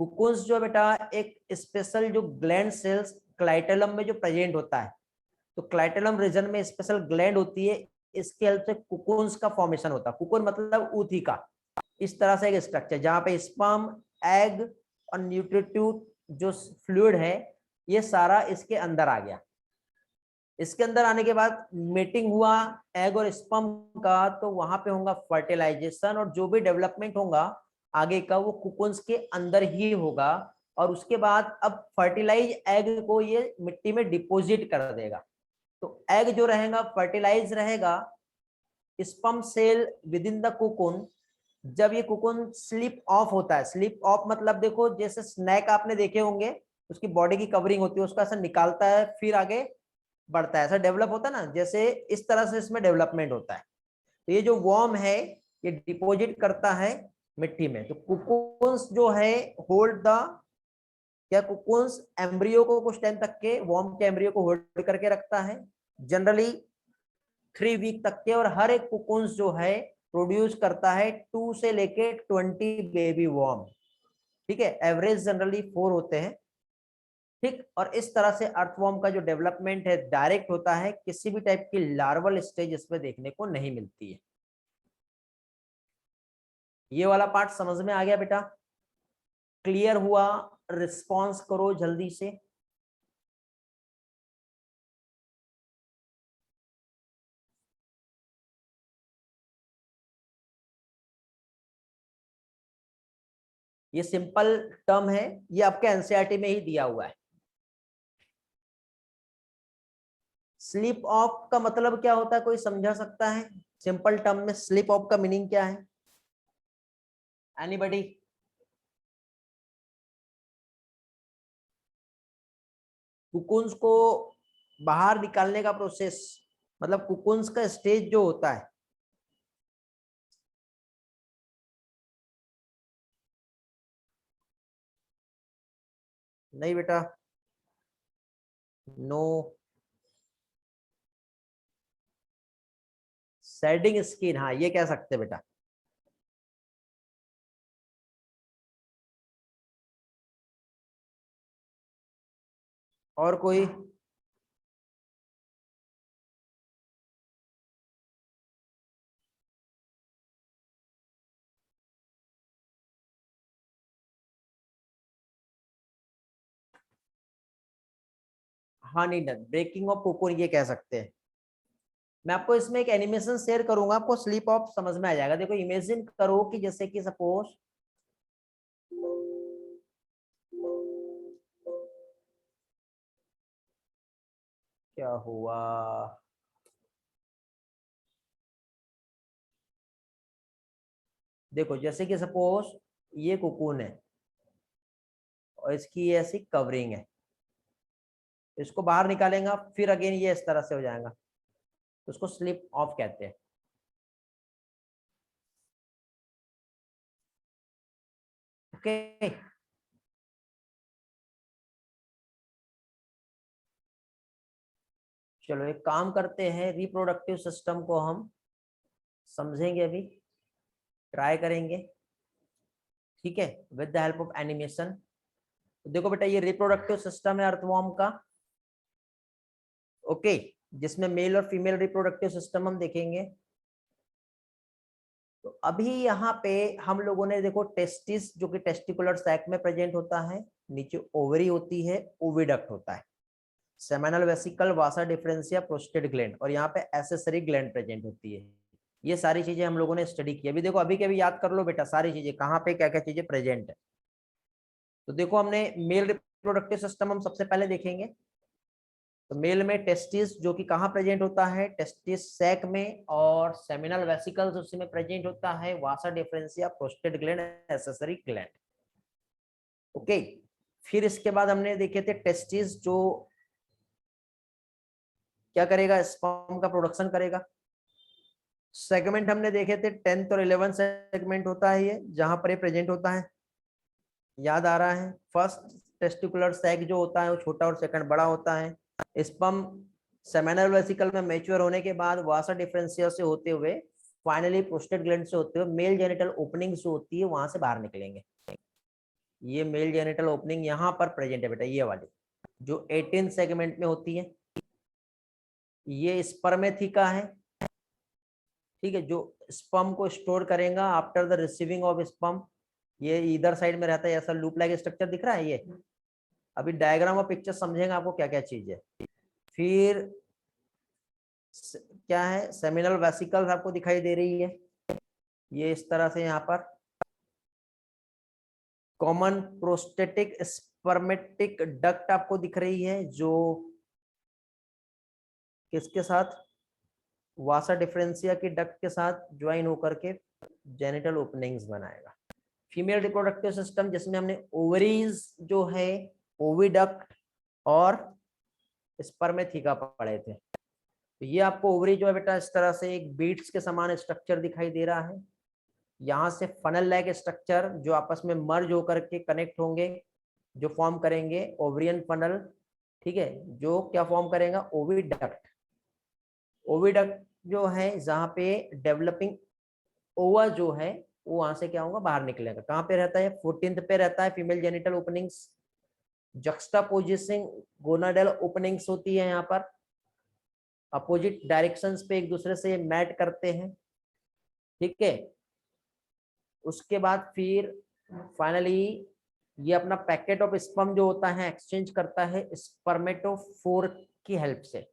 कुकुन्स जो बेटा एक स्पेशल जो ग्लैंड सेल्स क्लाइटेलम में जो प्रेजेंट होता है, तो क्लाइटेलम रीजन में स्पेशल ग्लैंड होती है, इसके हेल्प से कुकुन्स का फॉर्मेशन होता है। कुकुन मतलब ऊथिका, इस तरह से एक स्ट्रक्चर जहां पे स्पर्म, एग और न्यूट्रिटिव जो फ्लूइड है ये सारा इसके अंदर आ गया। इसके अंदर आने के बाद मेटिंग हुआ एग और स्पर्म का, तो वहां पे होगा फर्टिलाइजेशन, और जो भी डेवलपमेंट होगा आगे का वो कुकुन्स के अंदर ही होगा। और उसके बाद अब फर्टिलाइज एग को ये मिट्टी में डिपोजिट कर देगा। तो एग जो रहेगा फर्टिलाइज रहेगा, sperm cell within the cocoon. जब ये कुकुन स्लिप ऑफ होता है, स्लिप ऑफ मतलब देखो जैसे स्नैक आपने देखे होंगे, उसकी बॉडी की कवरिंग होती है, उसका ऐसा निकालता है फिर आगे बढ़ता है, ऐसा डेवलप होता है ना, जैसे इस तरह से इसमें डेवलपमेंट होता है। तो ये जो वॉर्म है ये डिपोजिट करता है मिट्टी में। तो कुकुन्स जो है होल्ड द, क्या कुकुन्स एम्ब्रियो को कुछ टाइम तक के, वॉर्म के एम्ब्रियो को होल्ड करके रखता है जनरली 3 वीक तक के, और हर एक कुकुन्स जो है प्रोड्यूस करता है 2 से लेके 20 बेबी वॉर्म, ठीक है, एवरेज जनरली 4 होते हैं, ठीक। और इस तरह से अर्थवॉर्म का जो डेवलपमेंट है डायरेक्ट होता है, किसी भी टाइप की लार्वल स्टेज इसमें देखने को नहीं मिलती है। ये वाला पार्ट समझ में आ गया बेटा, क्लियर हुआ, रिस्पॉन्स करो जल्दी से। ये सिंपल टर्म है, ये आपके एनसीईआरटी में ही दिया हुआ है। स्लिप ऑफ का मतलब क्या होता है, कोई समझा सकता है सिंपल टर्म में स्लिप ऑफ का मीनिंग क्या है, एनीबॉडी? कुकुन्स को बाहर निकालने का प्रोसेस, मतलब कुकुन्स का स्टेज जो होता है, नहीं बेटा, नो, शेडिंग स्किन, हाँ ये कह सकते हैं बेटा। और कोई? हाँ नहीं, ब्रेकिंग ऑफ कोकोन ये कह सकते हैं। मैं आपको इसमें एक एनिमेशन शेयर करूंगा, आपको स्लीप ऑफ समझ में आ जाएगा। देखो इमेजिन करो कि जैसे कि सपोज क्या हुआ, देखो जैसे कि सपोज ये कोकून है और इसकी ऐसी कवरिंग है, इसको बाहर निकालेगा फिर अगेन ये इस तरह से हो जाएगा, तो उसको स्लिप ऑफ कहते हैं। ओके चलो एक काम करते हैं, रिप्रोडक्टिव सिस्टम को हम समझेंगे, अभी ट्राई करेंगे, ठीक है, with the help of animation. तो देखो बेटा ये रिप्रोडक्टिव सिस्टम है अर्थवॉर्म का, ओके, जिसमें मेल और फीमेल रिप्रोडक्टिव सिस्टम हम देखेंगे। तो अभी यहाँ पे हम लोगों ने देखो टेस्टिस जो कि टेस्टिकुलर सैक में प्रेजेंट होता है, नीचे ओवरी होती है, ओविडक्ट होता है, सेमिनल वेसिकल, वासा डिफरेंशिया, प्रोस्टेट ग्लैंड, और यहाँ पे एसेसरी ग्लैंड प्रेजेंट होती है। ये सारी चीजें हम लोगों ने स्टडी की। अभी देखो अभी के भी याद कर लो बेटा सारी चीजें कहाँ पे क्या क्या चीजें प्रेजेंट है। तो देखो हमने मेल रिप्रोडक्टिव सिस्टम हम सबसे पहले देखेंगे। तो मेल में टेस्टिस जो कि कहाँ प्रेजेंट होता है, टेस्टिस सैक में, और सेमिनल वेसिकल्स उसी में प्रेजेंट होता है, vasa deferentia, prostate gland, accessory gland. Okay, फिर इसके बाद हमने देखे थे टेस्टिस जो क्या करेगा, स्पर्म का प्रोडक्शन करेगा। सेगमेंट हमने देखे थे 10th और 11th सेगमेंट होता है ये, जहां पर ये प्रेजेंट होता है, याद आ रहा है। फर्स्ट टेस्टिकुलर सैक जो होता है वो छोटा और सेकंड बड़ा होता है। स्पर्म सेमिनल वेसिकल में मैच्योर होने के बाद वासा डिफरेंशिया से होते हुए फाइनली प्रोस्टेट ग्लैंड से होते हुए मेल जेनिटल ओपनिंग जो होती है वहां से बाहर निकलेंगे। ये मेल जेनिटल ओपनिंग यहाँ पर प्रेजेंट है बेटा, ये वाली जो 18 सेगमेंट में होती है। ये स्पर्मेथिका है, ठीक है, जो स्पर्म को स्टोर करेगा after the receiving of sperm. ये इधर साइड में रहता है, ऐसा लूप लाइक स्ट्रक्चर दिख रहा है ये। अभी डायग्राम और पिक्चर समझेगा आपको क्या क्या चीज है। फिर क्या है, सेमिनल वेसिकल्स आपको दिखाई दे रही है, ये इस तरह से यहाँ पर कॉमन प्रोस्टेटिक स्पर्मेटिक डक्ट आपको दिख रही है, जो किसके साथ, वासा डिफरेंशिया की डक्ट के साथ ज्वाइन होकर के जेनिटल ओपनिंग्स बनाएगा। फीमेल रिप्रोडक्टिव सिस्टम जिसमें हमने ओवरीज जो है, ओविडक्ट और स्पर्मेथिका पढ़े थे। तो ये आपको ओवरी जो है बेटा इस तरह से एक बीट्स के समान स्ट्रक्चर दिखाई दे रहा है। यहाँ से फनल लाइक स्ट्रक्चर जो आपस में मर्ज होकर के कनेक्ट होंगे, जो फॉर्म करेंगे ओवरियन फनल, ठीक है, जो क्या फॉर्म करेगा, ओविडक्ट। ओविडक्ट जो है जहाँ पे डेवलपिंग ओवा जो है वो वहां से क्या होगा, बाहर निकलेगा। कहाँ पे रहता है, 14th पे रहता है female genital openings. Juxtaposition gonadal openings होती है यहाँ पर, अपोजिट डायरेक्शंस पे एक दूसरे से मैट करते हैं, ठीक है। उसके बाद फिर फाइनली ये अपना पैकेट ऑफ स्पर्म जो होता है एक्सचेंज करता है स्पर्मेटोफोर की हेल्प से।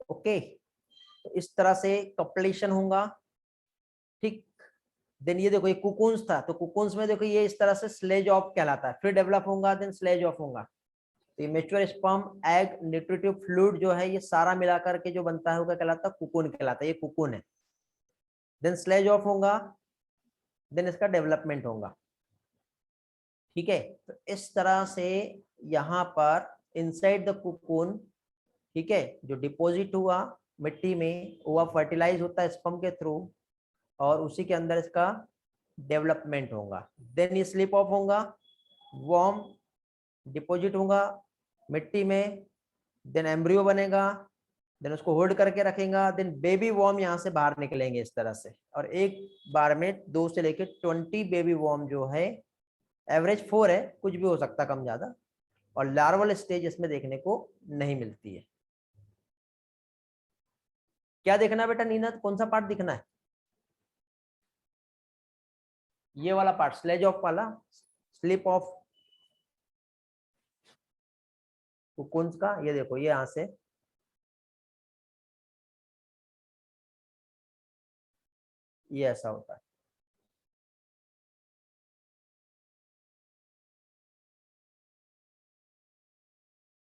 ओके, तो इस तरह से कपलेशन होगा, ठीक। देन ये देखो ये कुकुन्स था, तो कुकुन्स में देखो ये इस तरह से स्लेज ऑफ कहलाता है, फिर डेवलप होगा, देन स्लेज ऑफ होगा। तो ये mature sperm, egg, nutritive fluid जो है ये सारा मिलाकर के जो बनता है वो क्या कहलाता है, कुकुन कहलाता है। ये कुकुन है, देन स्लेज ऑफ होगा, देन इसका डेवलपमेंट होगा, ठीक है। तो इस तरह से यहाँ पर इनसाइड द कुकुन, ठीक है, जो डिपॉजिट हुआ मिट्टी में हुआ फर्टिलाइज होता है स्पर्म के थ्रू, और उसी के अंदर इसका डेवलपमेंट होगा। देन ये स्लिप ऑफ होगा, वॉर्म डिपॉजिट होगा मिट्टी में, देन एम्ब्रियो बनेगा, देन उसको होल्ड करके रखेगा, देन बेबी वॉर्म यहाँ से बाहर निकलेंगे इस तरह से, और एक बार में 2 से लेकर 20 बेबी वॉर्म जो है, एवरेज 4 है, कुछ भी हो सकता कम ज्यादा, और लार्वल स्टेज इसमें देखने को नहीं मिलती है। क्या देखना है बेटा नीनत, कौन सा पार्ट दिखना है, ये वाला पार्ट स्लेज ऑफ वाला, स्लिप ऑफ कुकुन्स का। ये देखो ये यहाँ से ये ऐसा होता है।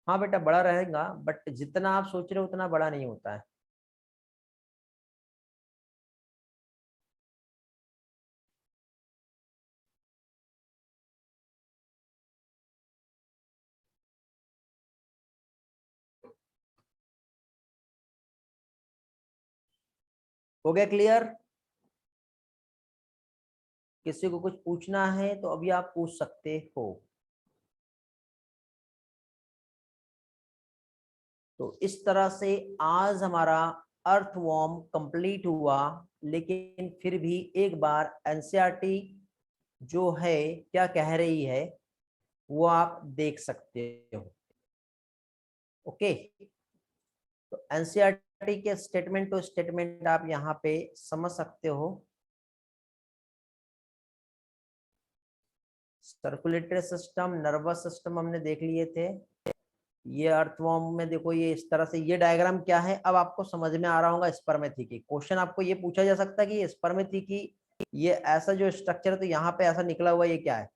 हाँ बेटा बड़ा रहेगा, बट जितना आप सोच रहे हो उतना बड़ा नहीं होता है। हो गया क्लियर? किसी को कुछ पूछना है तो अभी आप पूछ सकते हो। तो इस तरह से आज हमारा अर्थवॉर्म कंप्लीट हुआ, लेकिन फिर भी एक बार एनसीईआरटी जो है क्या कह रही है वो आप देख सकते हो। ओके, तो एनसीईआरटी के स्टेटमेंट टू स्टेटमेंट आप यहाँ पे समझ सकते हो। सर्कुलेटरी सिस्टम, नर्वस सिस्टम हमने देख लिए थे। ये अर्थवॉर्म में देखो ये इस तरह से, ये डायग्राम क्या है अब आपको समझ में आ रहा होगा। स्पर्मेथिकी क्वेश्चन आपको ये पूछा जा सकता है कि स्पर्मेथिकी ये ऐसा जो स्ट्रक्चर है तो यहाँ पे ऐसा निकला हुआ ये क्या है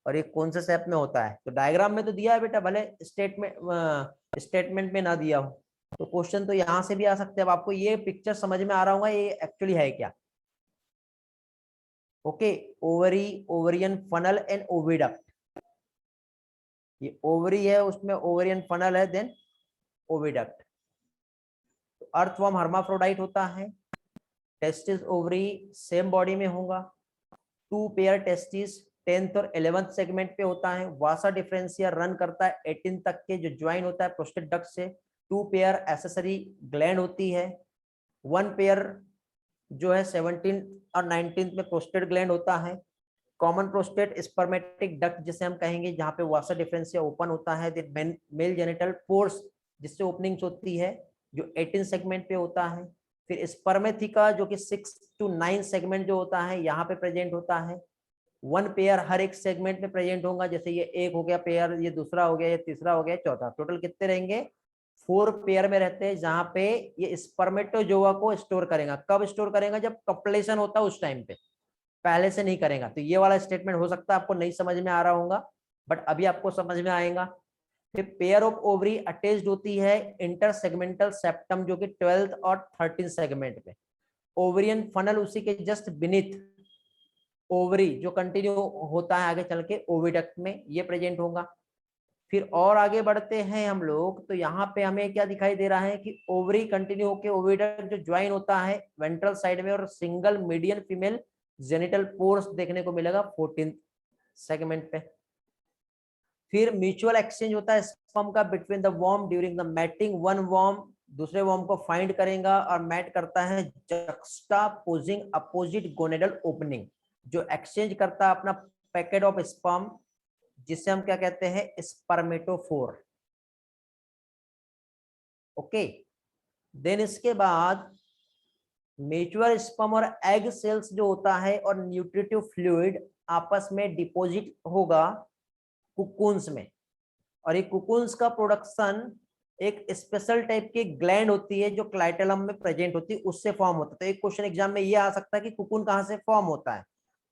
और ये कौन से शेप में होता है। तो डायग्राम में तो दिया है बेटा, भले स्टेटमेंट में ना दिया हो, तो क्वेश्चन तो यहाँ से भी आ सकते हैं। अब आपको ये पिक्चर समझ में आ रहा होगा ये एक्चुअली है क्या। Okay, ovary, ovarian funnel and oviduct. ये ओवरी है, उसमें ओवरियन फनल है, देन ओविडक्ट। तो अर्थवर्म हर्माफ्रोडाइट होता है। टेस्टिस ओवरी सेम बॉडी में होगा। 2 पेयर टेस्टिस 10th और 11th सेगमेंट पे होता है। वासा डिफरेंशिया रन करता है 18 तक के, जो ज्वाइन होता है प्रोस्टेट डक्ट से। 2 पेयर एसेसरी ग्लैंड होती है। 1 पेयर जो है 17 और 19 में प्रोस्टेट ग्लैंड होता है। कॉमन प्रोस्टेट स्पर्मेटिक डक्ट जिसे हम कहेंगे, जहां पे वासा डिफरेंशिया ओपन होता है। मेल जेनिटल पोर्स जिससे ओपनिंग्स होती है, जो 18 सेगमेंट पे होता है। फिर स्पर्मेथिका जो कि 6 to 9 सेगमेंट जो होता है यहाँ पे प्रेजेंट होता है। 1 पेयर हर एक सेगमेंट में प्रेजेंट होगा, जैसे ये एक हो गया पेयर, ये दूसरा हो गया, ये तीसरा हो गया, चौथा। टोटल कितने रहेंगे? 4 पेयर में रहते हैं, जहां पे ये स्पर्मेटोजोआ को स्टोर करेगा। कब स्टोर करेगा? जब कपलेशन होता है उस टाइम पे, पहले से नहीं करेगा। तो ये वाला स्टेटमेंट हो सकता है आपको नहीं समझ में आ रहा होगा, बट अभी आपको समझ में आएगा। फिर पेयर ऑफ ओवरी अटैच्ड होती है इंटर सेगमेंटल सेप्टम, जो कि 12th और 13 सेगमेंट में। ओवरियन फनल उसी के जस्ट बिनीथ ओवरी जो कंटिन्यू होता है आगे चल के ओविडक्ट में, ये प्रेजेंट होगा। फिर और आगे बढ़ते हैं हम लोग, तो यहाँ पे हमें क्या दिखाई दे रहा है कि ओवरी कंटिन्यू होके ओविडक्ट जो ज्वाइन होता है वेंट्रल साइड में, और single median female genital pores देखने को मिलेगा 14th सेगमेंट पे। फिर म्यूचुअल एक्सचेंज होता है स्पर्म का between the worm during the mating. One worm दूसरे वॉर्म को फाइंड करेगा और मैट करता है जक्स्टापोजिंग अपोजिट गोनेडल ओपनिंग, जो एक्सचेंज करता है अपना पैकेट ऑफ स्पर्म, जिसे हम क्या कहते हैं? स्पर्मेटोफोर। ओके, देन इसके बाद म्यूचुअल स्पर्म और एग सेल्स जो होता है और न्यूट्रिटिव फ्लूइड आपस में डिपॉजिट होगा कुकुन्स में। और ये कुकुन्स का प्रोडक्शन एक स्पेशल टाइप की ग्लैंड होती है जो क्लाइटेलम में प्रेजेंट होती है, उससे फॉर्म होता है। तो एक क्वेश्चन एग्जाम में ये आ सकता है कि कुकुन कहाँ से फॉर्म होता है।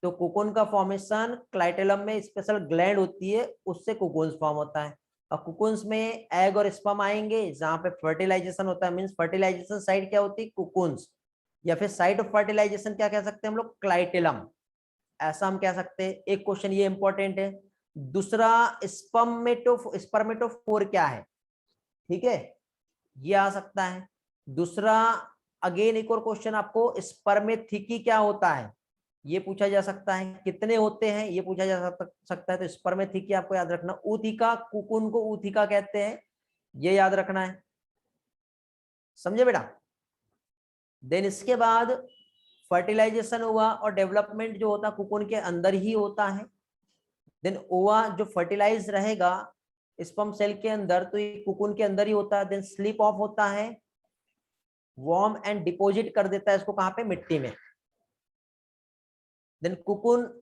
तो कुकुन का फॉर्मेशन क्लाइटेलम में स्पेशल ग्लैंड होती है, उससे कुकुन्स फॉर्म होता है। और कुकुन्स में एग और स्पर्म आएंगे, जहां पे फर्टिलाइजेशन होता है। मींस फर्टिलाइजेशन साइट क्या होती है? कुकुन्स, या फिर साइट ऑफ फर्टिलाइजेशन क्या कह सकते हैं हम लोग? क्लाइटेलम, ऐसा हम कह सकते हैं। एक क्वेश्चन ये इंपॉर्टेंट है। दूसरा स्पर्मेटोफोर क्या है, ठीक है, ये आ सकता है। दूसरा अगेन एक और क्वेश्चन आपको, स्पर्मेथिकी क्या होता है ये पूछा जा सकता है। कितने होते हैं ये पूछा जा सकता है। तो स्पर्मेथिकी आपको याद रखना। ऊथिका, कुकुन को ऊथिका कहते हैं, ये याद रखना है, समझे बेटा। देन इसके बाद फर्टिलाइजेशन हुआ और डेवलपमेंट जो होता है कुकुन के अंदर ही होता है। देन ओवा जो फर्टिलाइज रहेगा स्पर्म सेल के अंदर, तो ये कुकुन के अंदर ही होता है। देन स्लीप ऑफ होता है, वॉर्म एंड डिपॉजिट कर देता है इसको कहां पे? मिट्टी में। देन कुकुन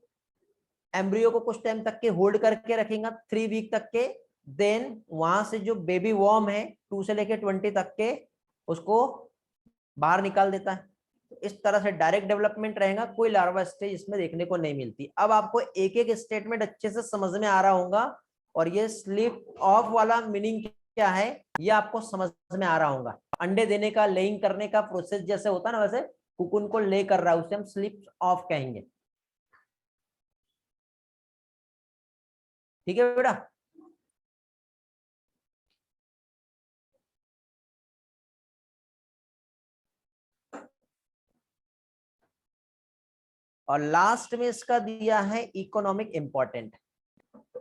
एम्ब्रियो को कुछ टाइम तक के होल्ड करके रखेगा, 3 वीक तक के। देन वहां से जो बेबी वॉर्म है 2 से लेके 20 तक के, उसको बाहर निकाल देता है। इस तरह से डायरेक्ट डेवलपमेंट रहेगा, कोई लार्वा स्टेज इसमें देखने को नहीं मिलती। अब आपको एक एक स्टेटमेंट अच्छे से समझ में आ रहा होगा, और ये स्लिप ऑफ वाला मीनिंग क्या है ये आपको समझ में आ रहा होगा। अंडे देने का, लेइंग करने का प्रोसेस जैसे होता है ना, वैसे कुकुन को ले कर रहा है, उसे हम स्लिप ऑफ कहेंगे। ठीक है बेटा। और लास्ट में इसका दिया है इकोनॉमिक इंपॉर्टेंट।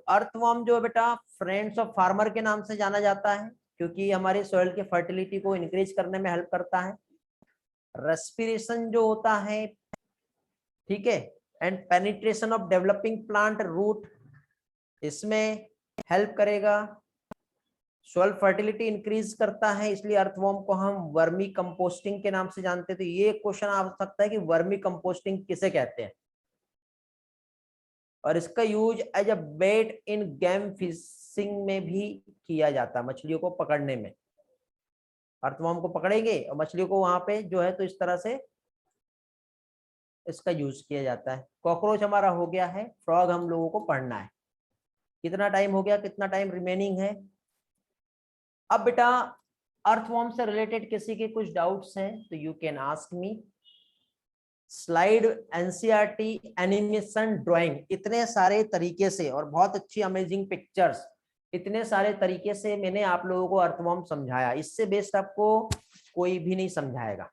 अर्थवर्म जो है बेटा फ्रेंड्स ऑफ फार्मर के नाम से जाना जाता है, क्योंकि हमारे सॉइल के फर्टिलिटी को इंक्रीज करने में हेल्प करता है। रेस्पिरेशन जो होता है, ठीक है, and penetration of developing plant root, इसमें हेल्प करेगा। सॉइल फर्टिलिटी इंक्रीज करता है, इसलिए अर्थवर्म को हम वर्मी कंपोस्टिंग के नाम से जानते हैं। तो ये क्वेश्चन आ सकता है कि वर्मी कंपोस्टिंग किसे कहते हैं, और इसका use as a bait in game fishing में भी किया जाता है, मछलियों को पकड़ने में। अर्थवर्म को पकड़ेंगे और मछलियों को वहां पे जो है तो इस तरह से इसका यूज किया जाता है। कॉकरोच हमारा हो गया है, फ्रॉग हम लोगों को पढ़ना है। कितना टाइम हो गया, कितना टाइम रिमेनिंग है? अब बेटा अर्थवर्म से रिलेटेड किसी के कुछ डाउट्स हैं तो you can ask me. Slide, NCERT, animation, drawing, इतने सारे तरीके से और बहुत अच्छी अमेजिंग पिक्चर्स, इतने सारे तरीके से मैंने आप लोगों को अर्थवर्म समझाया। इससे बेस्ट आपको कोई भी नहीं समझाएगा।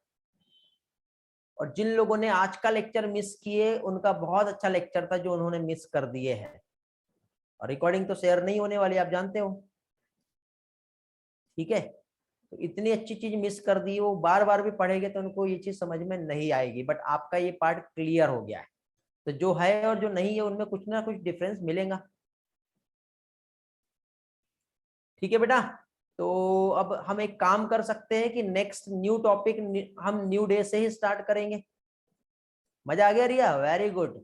और जिन लोगों ने आज का लेक्चर मिस किए उनका बहुत अच्छा लेक्चर था जो उन्होंने मिस कर दिए हैं, और रिकॉर्डिंग तो शेयर नहीं होने वाली, आप जानते हो। ठीक है, तो इतनी अच्छी चीज मिस कर दी, वो बार बार भी पढ़ेंगे तो उनको ये चीज समझ में नहीं आएगी। बट आपका ये पार्ट क्लियर हो गया है, तो जो है और जो नहीं है उनमें कुछ ना कुछ डिफरेंस मिलेगा। ठीक है बेटा, तो अब हम एक काम कर सकते हैं कि नेक्स्ट न्यू टॉपिक हम न्यू डे से ही स्टार्ट करेंगे। मजा आ गया रिया? Very good.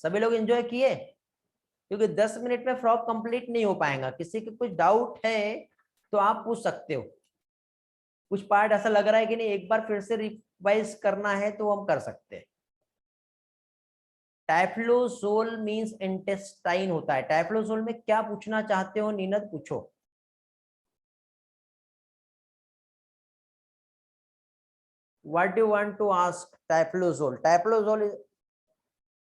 सभी लोग एंजॉय किए? क्योंकि 10 मिनट में फ्रॉग कंप्लीट नहीं हो पाएगा। किसी के कुछ डाउट है तो आप पूछ सकते हो। कुछ पार्ट ऐसा लग रहा है कि नहीं एक बार फिर से रिवाइज करना है तो हम कर सकते हैं। टाइफ्लोसोल मींस इंटेस्टाइन होता है। टाइफ्लोसोल में क्या पूछना चाहते हो नीनद, पूछो। What do want to ask? Typhlosole,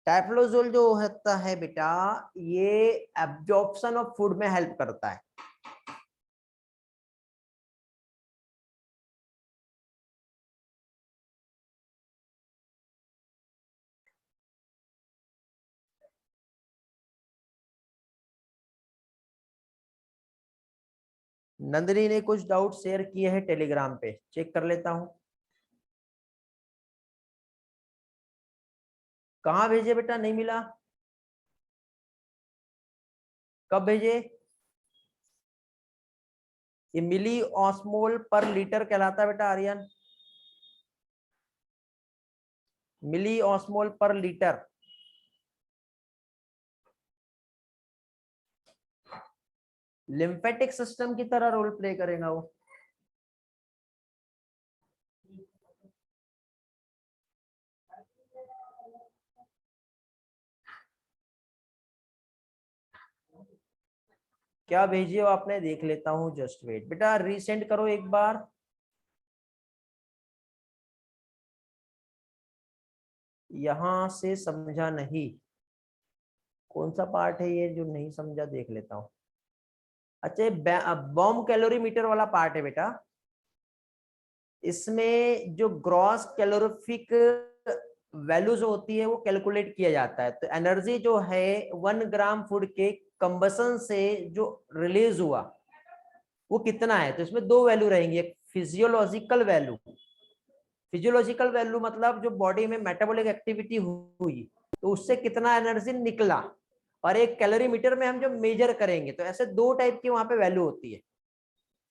typhlosole जो होता है बेटा ये एब्जॉर्प्शन ऑफ फूड में हेल्प करता है। नंदिनी ने कुछ डाउट शेयर किए हैं टेलीग्राम पे, चेक कर लेता हूं। कहाँ भेजे बेटा? नहीं मिला। कब भेजे? ये मिली ऑस्मोल पर लीटर कहलाता है बेटा आर्यन, मिली ऑस्मोल पर लीटर। लिम्फेटिक सिस्टम की तरह रोल प्ले करेगा वो। क्या भेजिए हो आपने, देख लेता हूं, जस्ट वेट बेटा, रीसेंड करो एक बार। यहां से समझा नहीं, कौन सा पार्ट है ये जो नहीं समझा, देख लेता हूं। अच्छा, बॉम्ब कैलोरीमीटर वाला पार्ट है बेटा। इसमें जो ग्रॉस कैलोरीफिक वैल्यू जो होती है वो कैलकुलेट किया जाता है। तो एनर्जी जो है 1 ग्राम फूड के कंबसन से जो रिलीज हुआ वो कितना है। तो इसमें दो वैल्यू रहेंगी, एक फिजियोलॉजिकल वैल्यू, फिजियोलॉजिकल वैल्यू मतलब जो बॉडी में मेटाबॉलिक एक्टिविटी हुई तो उससे कितना एनर्जी निकला, और एक कैलोरीमीटर में हम जो मेजर करेंगे। तो ऐसे दो टाइप की वहां पे वैल्यू होती है,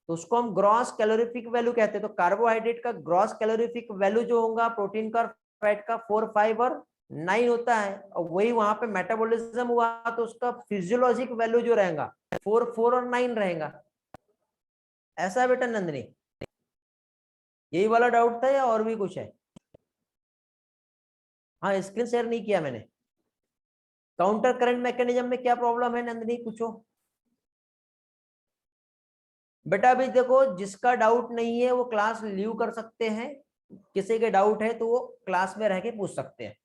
तो उसको हम ग्रॉस कैलोरीफिक वैल्यू कहते हैं। तो कार्बोहाइड्रेट का ग्रॉस कैलोरीफिक वैल्यू जो होगा, प्रोटीन का, फैट का 4, 5 और 9 होता है, और वही वहां पे मेटाबॉलिज्म हुआ तो उसका फिजियोलॉजिक वैल्यू जो रहेगा 4, 4 और 9 रहेगा। ऐसा है बेटा नंदिनी? यही वाला डाउट था या और भी कुछ है? हाँ स्क्रीन शेयर नहीं किया मैंने। काउंटर करंट मैकेनिज्म में क्या प्रॉब्लम है नंदिनी, पूछो बेटा। अभी देखो जिसका डाउट नहीं है वो क्लास लीव कर सकते हैं, किसी के डाउट है तो वो क्लास में रह के पूछ सकते हैं।